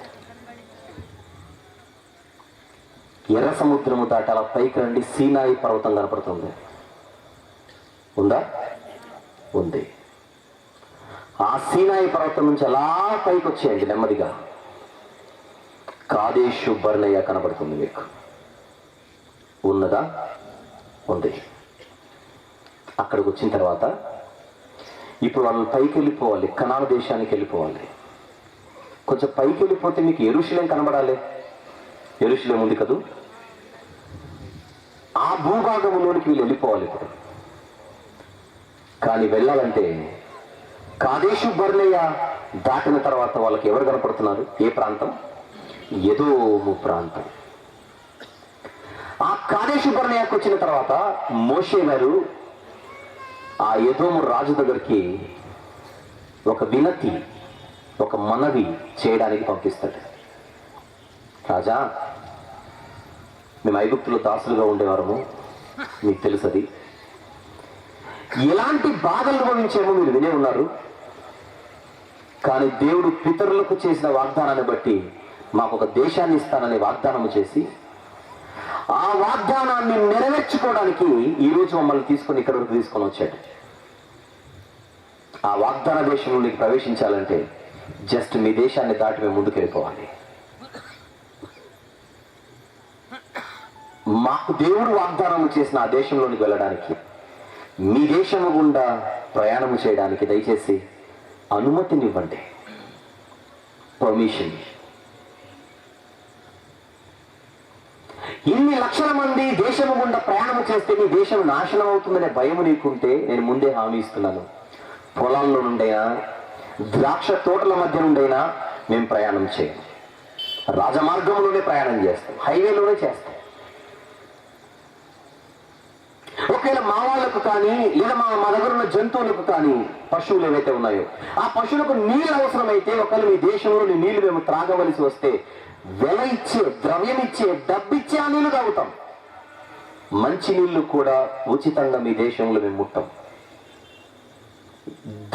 ఎర్ర సముద్రము దాటి అలా పైకి రండి, సీనాయి పర్వతం కనపడుతుంది. ఉందా? ఉంది. ఆ సీనాయి పర్వతం నుంచి అలా పైకి వచ్చేయండి నెమ్మదిగా. కాదేషు బర్నేయ కనబడుతుంది మీకు. ఉన్నదా? ఉంది. అక్కడికి వచ్చిన తర్వాత ఇప్పుడు వాళ్ళు పైకి వెళ్ళిపోవాలి, కనాను దేశానికి వెళ్ళిపోవాలి. కొంచెం పైకి వెళ్ళిపోతే మీకు యెరూషలేం కనబడాలి. యెరూషలేం ఉంది కదూ. ఆ భూభాగంలోనికి వీళ్ళు వెళ్ళిపోవాలి ఇప్పుడు. కానీ వెళ్ళాలంటే కాదేషు బర్నేయ దాటిన తర్వాత వాళ్ళకి ఎవరు కనపడుతున్నారు? ఏ ప్రాంతం? ఎదోము ప్రాంతం. ఆ కాదేషు బర్నేయకు వచ్చిన తర్వాత మోషే గారు ఆ ఎదోము రాజు దగ్గరికి ఒక వినతి, ఒక మనవి చేయడానికి పంపిస్తాడు. రాజా, మేము ఐగుప్తులో దాసులుగా ఉండేవారము, మీకు తెలుసు అది. ఎలాంటి బాధలు అనుభవించేమో మీరు వినే ఉన్నారు. కానీ దేవుడు పితరులకు చేసిన వాగ్దానాన్ని బట్టి మాకు ఒక దేశాన్ని ఇస్తానని వాగ్దానం చేసి ఆ వాగ్దానాన్ని నెరవేర్చుకోవడానికి ఈరోజు మమ్మల్ని తీసుకొని ఇక్కడ వరకు తీసుకొని వచ్చాడు. ఆ వాగ్దాన దేశంలోకి ప్రవేశించాలంటే జస్ట్ మీ దేశాన్ని దాటి మేము ముందుకు వెళ్ళిపోవాలి. మాకు దేవుడు వాగ్దానం చేసిన ఆ దేశంలోనికి వెళ్ళడానికి, మీ దేశము గుండా ప్రయాణం చేయడానికి దయచేసి అనుమతినివ్వండి, పర్మిషన్. ఇన్ని లక్షల మంది దేశము గుండా ప్రయాణం చేస్తే నీ దేశం నాశనం అవుతుందనే భయం నీకుంటే నేను ముందే హామీ ఇస్తున్నాను, పొలాల్లో నుండైనా ద్రాక్ష తోటల మధ్య నుండైనా మేము ప్రయాణం చేయం. రాజమార్గంలోనే ప్రయాణం చేస్తాం, హైవేలోనే చేస్తాం. ఒకవేళ మా వాళ్ళకు కానీ లేదా మా దగ్గర ఉన్న జంతువులకు కానీ, పశువులు ఏవైతే ఉన్నాయో ఆ పశువులకు నీళ్ళు అవసరమైతే, ఒకవేళ మీ దేశంలో నీళ్లు మేము త్రాగవలసి వస్తే వెల ఇచ్చే, ద్రవ్యం ఇచ్చే, డబ్బిచ్చే ఆ నీళ్లు తాగుతాం. మంచి నీళ్లు కూడా ఉచితంగా మీ దేశంలో మేము ముట్టాం.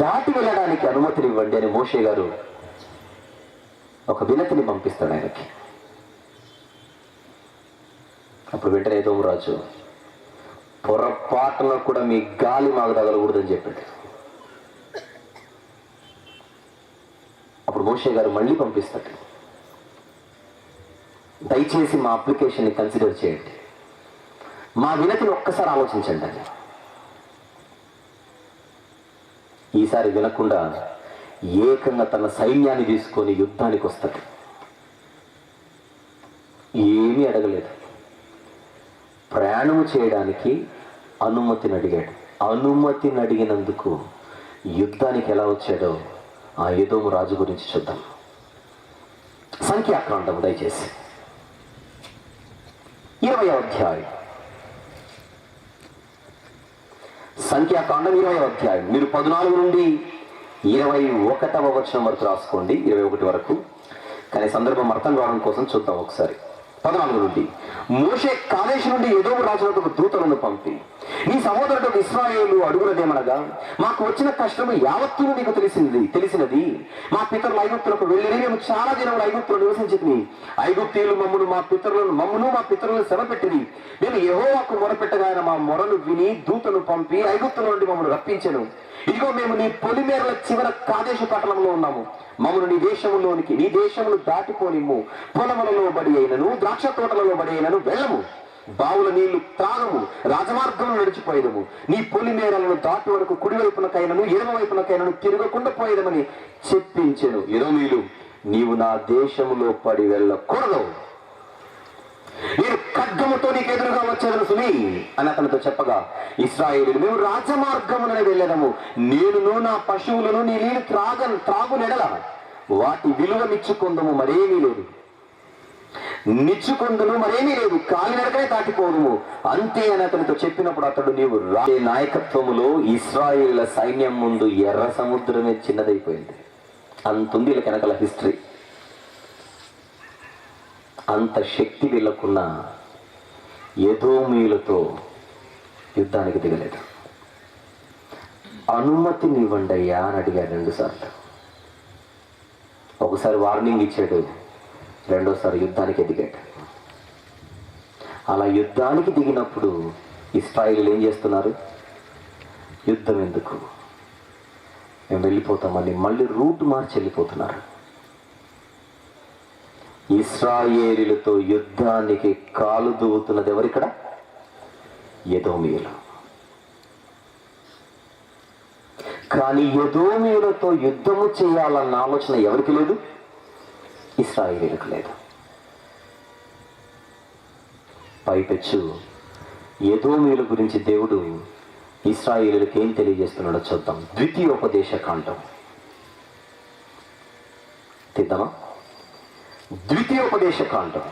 దాటి వెళ్ళడానికి అనుమతినివ్వండి అని మోషే గారు ఒక వినతిని పంపిస్తాడు ఆయనకి. అప్పుడు వెంటనే ఎదోము రాజు, పొరపాటున కూడా మీ గాలి మాకు తగలకూడదని చెప్పాడు. అప్పుడు మోషే గారు మళ్ళీ పంపిస్తాడు, దయచేసి మా అప్లికేషన్ని కన్సిడర్ చేయండి, మా వినతిని ఒక్కసారి ఆలోచించండి అని. ఈసారి వినకుండా ఏకంగా తన సైన్యాన్ని తీసుకొని యుద్ధానికి వస్తాడు. ఏమీ అడగలేదు, ప్రయాణము చేయడానికి అనుమతిని అడిగాడు. అనుమతిని అడిగినందుకు యుద్ధానికి ఎలా వచ్చాడో ఆ ఎదోము రాజు గురించి చూద్దాం. సంఖ్యాకాండం దయచేసి 20వ అధ్యాయం. సంఖ్యాకాండం 20వ అధ్యాయం. మీరు 14 నుండి 21వ వచనం వరకు రాసుకోండి, 21 వరకు. కానీ సందర్భం అర్థం కావడం కోసం చూద్దాం ఒకసారి. 14 నుండి, మోషే కాదేశు నుండి ఎదోము రాజులకు దూతలను పంపి, నీ సహోదరుడు ఇశ్రాయేలు అడుగునదేమనగా, మాకు వచ్చిన కష్టము యావత్తు నీకు తెలిసినది. మా పితరులు ఐగుప్తులకు వెళ్ళి మేము చాలా దినములు ఐగుప్తులు నివసించింది. ఐగుప్తీయులు మమ్మును మా పితరులను శ్రమ పెట్టింది. మేము యెహోవాకు మొరపెట్టగా ఆయన మా మొరను విని దూతను పంపి ఐగుప్తుల నుండి మమ్మల్ని రప్పించెను. ఇదిగో మేము నీ పొలిమేరల చివర కాదేశు పట్టణంలో ఉన్నాము. మమ్మను నీ దేశమును దాటిపోనిమ్ము. పొలములలో బడి అయినను ద్రాక్ష తోటలలో బడి అయినను వెళ్ళము. బావుల నీళ్లు త్రాగము. రాజమార్గంలో నడిచిపోయేదము. నీ పొలిమేరలను దాటి వరకు కుడివైపునకైనను ఎడమ వైపునకైనను తిరగకుండా పోయేదమని చెప్పించెను. ఎదోమీయులు, నీవు నా దేశములో పడి వెళ్ళకూడదు, నేను ఖడ్గముతో నీకు ఎదురుగా వచ్చేదను సుమి అని అతనితో చెప్పగా, ఇశ్రాయేలీయులు, మేము రాజమార్గముననే వెళ్ళదము. నేనును నా పశువులను నీ నీళ్లు త్రాగునెడల వాటి విలువ నిచ్చుకొందము మరేమీ లేదు, కాలినడకనే దాటిపోదుము అంతే అని అతనితో చెప్పినప్పుడు అతడు, నీవు నాయకత్వములో ఇశ్రాయేలీయుల సైన్యం ముందు ఎర్ర సముద్రమే చిన్నదైపోయింది. అంతుంది వీళ్ళకి వెనకాల హిస్టరీ. అంత శక్తి వీళ్ళకున్న ఎదోమీయులతో యుద్ధానికి దిగలేదు. అనుమతినివ్వండి అయ్యా అని అడిగారు 2 సార్లు. ఒకసారి వార్నింగ్ ఇచ్చాడు, రెండోసారి యుద్ధానికి దిగాడు. అలా యుద్ధానికి దిగినప్పుడు ఇశ్రాయేలీయులు ఏం చేస్తున్నారు? యుద్ధం ఎందుకు, మేము వెళ్ళిపోతామని మళ్ళీ రూట్ మార్చి వెళ్ళిపోతున్నారు. ఇశ్రాయేలీయులతో యుద్ధానికి కాలు దువ్వుతున్నది ఎవరిక్కడ? ఎదోమీయులు. కానీ ఎదోమీయులతో యుద్ధము చేయాలన్న ఆలోచన ఎవరికి లేదు? ఇశ్రాయేలీయులకు లేదు. పైపెచ్చు ఎదోమీయుల గురించి దేవుడు ఇశ్రాయేలీయులకు ఏం తెలియజేస్తున్నాడో చూద్దాం. ద్వితీయోపదేశకాండం తీద్దామా? ద్వితీయోపదేశకాండం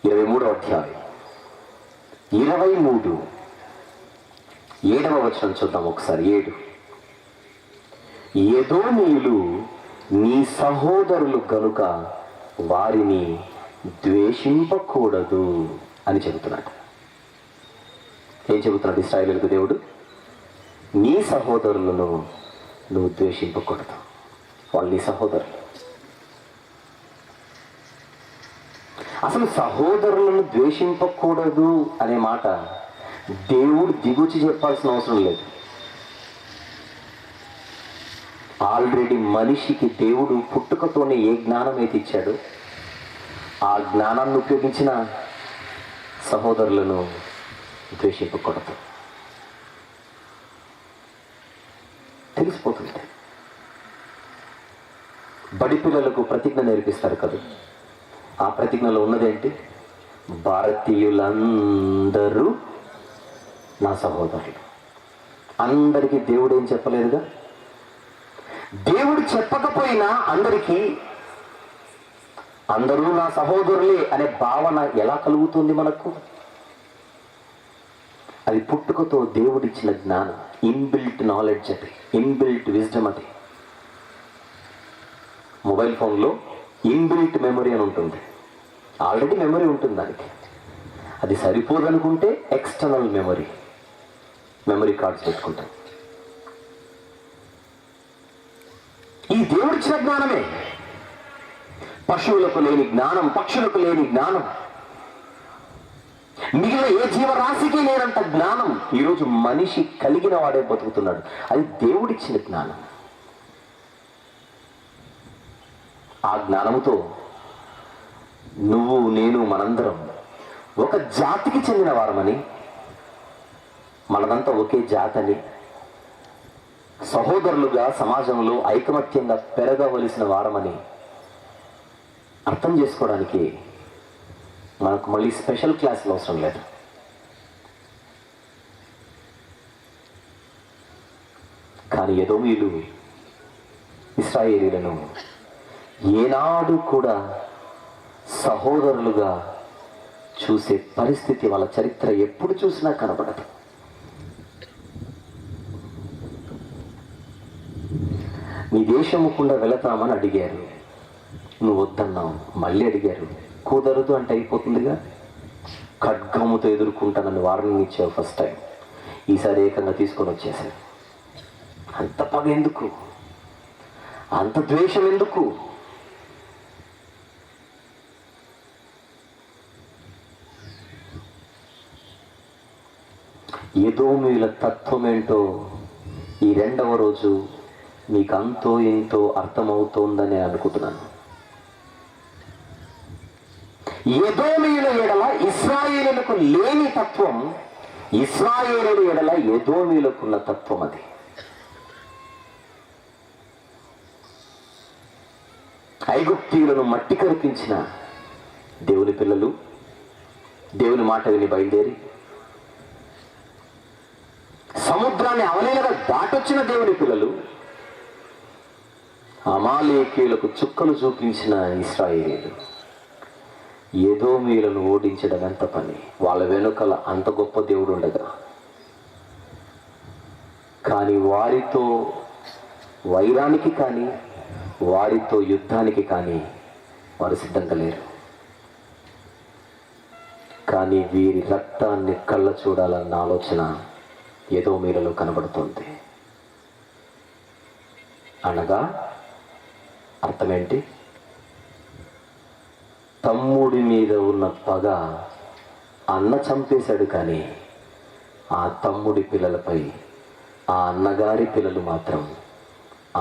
23వ అధ్యాయం 23 7వ వచనం చూద్దాం ఒకసారి. 7, ఎదోమీయులు నీ సహోదరులు గనుక వారిని ద్వేషింపకూడదు అని చెబుతున్నాడు. ఏం చెబుతున్నాడు ఇశ్రాయేలీయులకు దేవుడు? నీ సహోదరులను నువ్వు ద్వేషింపకూడదు, వాళ్ళు నీ సహోదరులు. అసలు సహోదరులను ద్వేషింపకూడదు అనే మాట దేవుడు దిగుచి చెప్పాల్సిన అవసరం లేదు. ఆల్రెడీ మనిషికి దేవుడు పుట్టుకతోనే ఏ జ్ఞానం అయితే ఇచ్చాడో ఆ జ్ఞానాన్ని ఉపయోగించిన సహోదరులను ద్వేషింపకూడదు. తెలిసిపోతుంది. బడి పిల్లలకు ప్రతిజ్ఞ నేర్పిస్తారు కదా, ఆ ప్రతిజ్ఞలో ఉన్నదేంటి? భారతీయులందరూ నా సహోదరులు. అందరికీ దేవుడు ఏం చెప్పలేదుగా? దేవుడు చెప్పకపోయినా అందరికీ అందరూ నా సహోదరులే అనే భావన ఎలా కలుగుతుంది మనకు? అది పుట్టుకతో దేవుడిచ్చిన జ్ఞానం, ఇన్బిల్ట్ నాలెడ్జ్, అది ఇన్బిల్ట్ విజ్డమ్. అది మొబైల్ ఫోన్లో ఇన్బిల్ట్ మెమరీ అని ఉంటుంది. ఆల్రెడీ మెమరీ ఉంటుంది దానికి. అది సరిపోదనుకుంటే ఎక్స్టర్నల్ మెమరీ కార్డ్స్ పెట్టుకుంటాం. ఈ దేవుడిచ్చిన జ్ఞానమే. పశువులకు లేని జ్ఞానం, పక్షులకు లేని జ్ఞానం, మిగిలిన ఏ జీవరాశికి లేనంత జ్ఞానం ఈరోజు మనిషి కలిగిన వాడే బతుకుతున్నాడు. అది దేవుడిచ్చిన జ్ఞానం. ఆ జ్ఞానంతో నువ్వు, నేను, మనందరం ఒక జాతికి చెందిన వారమని, మనదంతా ఒకే జాతని, సహోదరులుగా సమాజంలో ఐకమత్యంగా పెరగవలసిన వారమని అర్థం చేసుకోవడానికి మనకు మళ్ళీ స్పెషల్ క్లాసులు అవసరం లేదు. కానీ ఎదోమీయులు ఇశ్రాయేలీయులను ఏనాడు కూడా సహోదరులుగా చూసే పరిస్థితి వాళ్ళ చరిత్ర ఎప్పుడు చూసినా కనబడదు. నీ దేశముకుండా వెళతామని అడిగారు, నువ్వు వద్దన్నావు. మళ్ళీ అడిగారు, కుదరదు అంటే అయిపోతుందిగా. ఖడ్గముతో ఎదుర్కొంటానని వార్నింగ్ ఇచ్చావు ఫస్ట్ టైం, ఈసారి ఏకంగా తీసుకొని వచ్చేసారు. అంత పగ ఎందుకు, అంత ద్వేషం ఎందుకు? ఎదోమీయుల తత్వం ఏంటో ఈ రెండవ రోజు మీకు అంతో ఎంతో అర్థమవుతోందని అనుకుంటున్నాను. ఎదోమీయుల ఎడల ఇశ్రాయేలులకు లేని తత్వం, ఇశ్రాయేలుల ఎడల ఎదోమీయులకున్న తత్వం అది. ఐగుప్తీయులను మట్టి కరిపించిన దేవుని పిల్లలు దేవుని మాట విని బయలుదేరి సముద్రాన్ని అవలీలగా దాటొచ్చిన దేవుని పిల్లలు అమాలేకీయులకు చుక్కలు చూపించిన ఇశ్రాయేలీయులు ఎదోమీయులను ఓడించడం ఎంత పని. వాళ్ళ వెనుకల అంత గొప్ప దేవుడు ఉండగా, కానీ వారితో వైరానికి కానీ వారితో యుద్ధానికి కానీ వారు సిద్ధంగా లేరు. కానీ వీరి రక్తాన్ని కళ్ళ చూడాలన్న ఆలోచన ఎదోమీయులలో కనబడుతుంది. అనగా అర్థమేంటి? తమ్ముడి మీద ఉన్న పగ అన్న చంపేశాడు, కానీ ఆ తమ్ముడి పిల్లలపై ఆ అన్నగారి పిల్లలు మాత్రం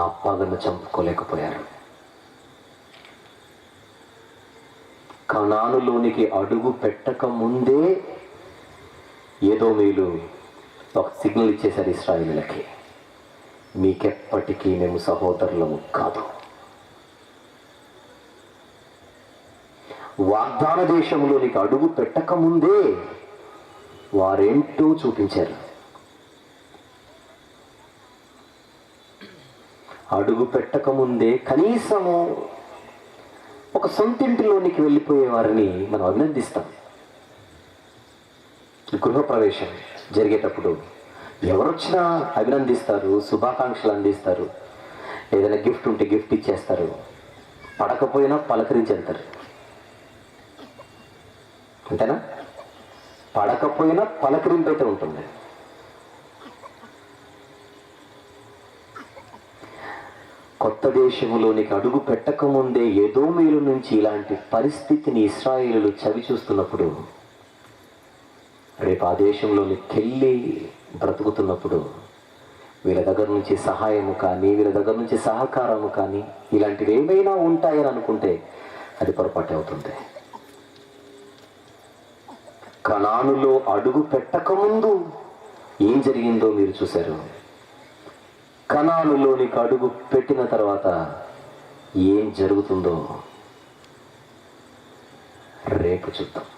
ఆ పగను చంపుకోలేకపోయారు. కనానులోనికి అడుగు పెట్టక ముందే ఎదోమీయులు ఒక సిగ్నల్ ఇచ్చేశారు ఇశ్రాయేలులకి, మీకెప్పటికీ మేము సహోదరులము కాదు. వాగ్దాన దేశంలోనికి అడుగు పెట్టక ముందే వారేంటో చూపించారు. అడుగు పెట్టక ముందే కనీసము ఒక సొంతింటిలోనికి వెళ్ళిపోయే వారిని మనం అభినందిస్తాం. గృహప్రవేశం జరిగేటప్పుడు ఎవరొచ్చినా అభినందిస్తారు, శుభాకాంక్షలు అందిస్తారు, ఏదైనా గిఫ్ట్ ఉంటే గిఫ్ట్ ఇచ్చేస్తారు, పడకపోయినా పలకరించేస్తారు. అంతేనా? పడకపోయినా పలకరింపు అయితే ఉంటుంది. కొత్త దేశంలోనికి అడుగు పెట్టకముందే ఎదోమీయుల నుంచి ఇలాంటి పరిస్థితిని ఇశ్రాయేలులు చవి చూస్తున్నప్పుడు, రేపు ఆ దేశంలోనికి వెళ్ళి బ్రతుకుతున్నప్పుడు వీళ్ళ దగ్గర నుంచి సహాయము కానీ వీళ్ళ దగ్గర నుంచి సహకారము కానీ ఇలాంటివి ఏమైనా ఉంటాయని అనుకుంటే అది పొరపాటు అవుతుంది. కనానులో అడుగు పెట్టకముందు ఏం జరిగిందో మీరు చూశారు. కనానులోనికి అడుగు పెట్టిన తర్వాత ఏం జరుగుతుందో రేపు చూద్దాం.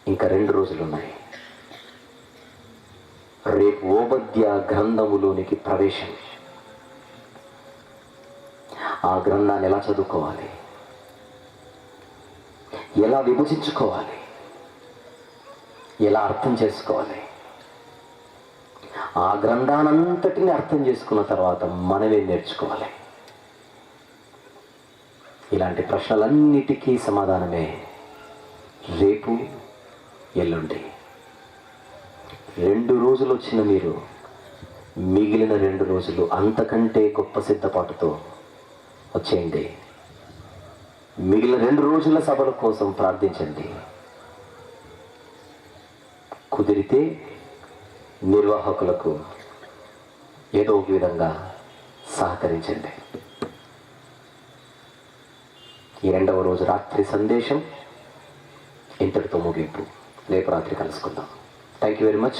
ఇంకా 2 రోజులు ఉన్నాయి. రేపు ఓబద్య గ్రంథములోనికి ప్రవేశం. ఆ గ్రంథాన్ని ఎలా చదువుకోవాలి, ఎలా విభజించుకోవాలి, ఎలా అర్థం చేసుకోవాలి, ఆ గ్రంథానంతటిని అర్థం చేసుకున్న తర్వాత మనమే నేర్చుకోవాలి. ఇలాంటి ప్రశ్నలన్నిటికీ సమాధానమే రేపు ఎల్లుండి. 2 రోజులు వచ్చిన మీరు మిగిలిన 2 రోజులు అంతకంటే గొప్ప సిద్ధపాటుతో వచ్చేయండి. మిగిలిన 2 రోజుల సభల కోసం ప్రార్థించండి. కుదిరితే నిర్వాహకులకు ఏదో ఒక విధంగా సహకరించండి. ఈ 2వ రోజు రాత్రి సందేశం ఇంతటితో ముగింపు. రేపు రాత్రి కలుసుకుందాం. Thank you very much.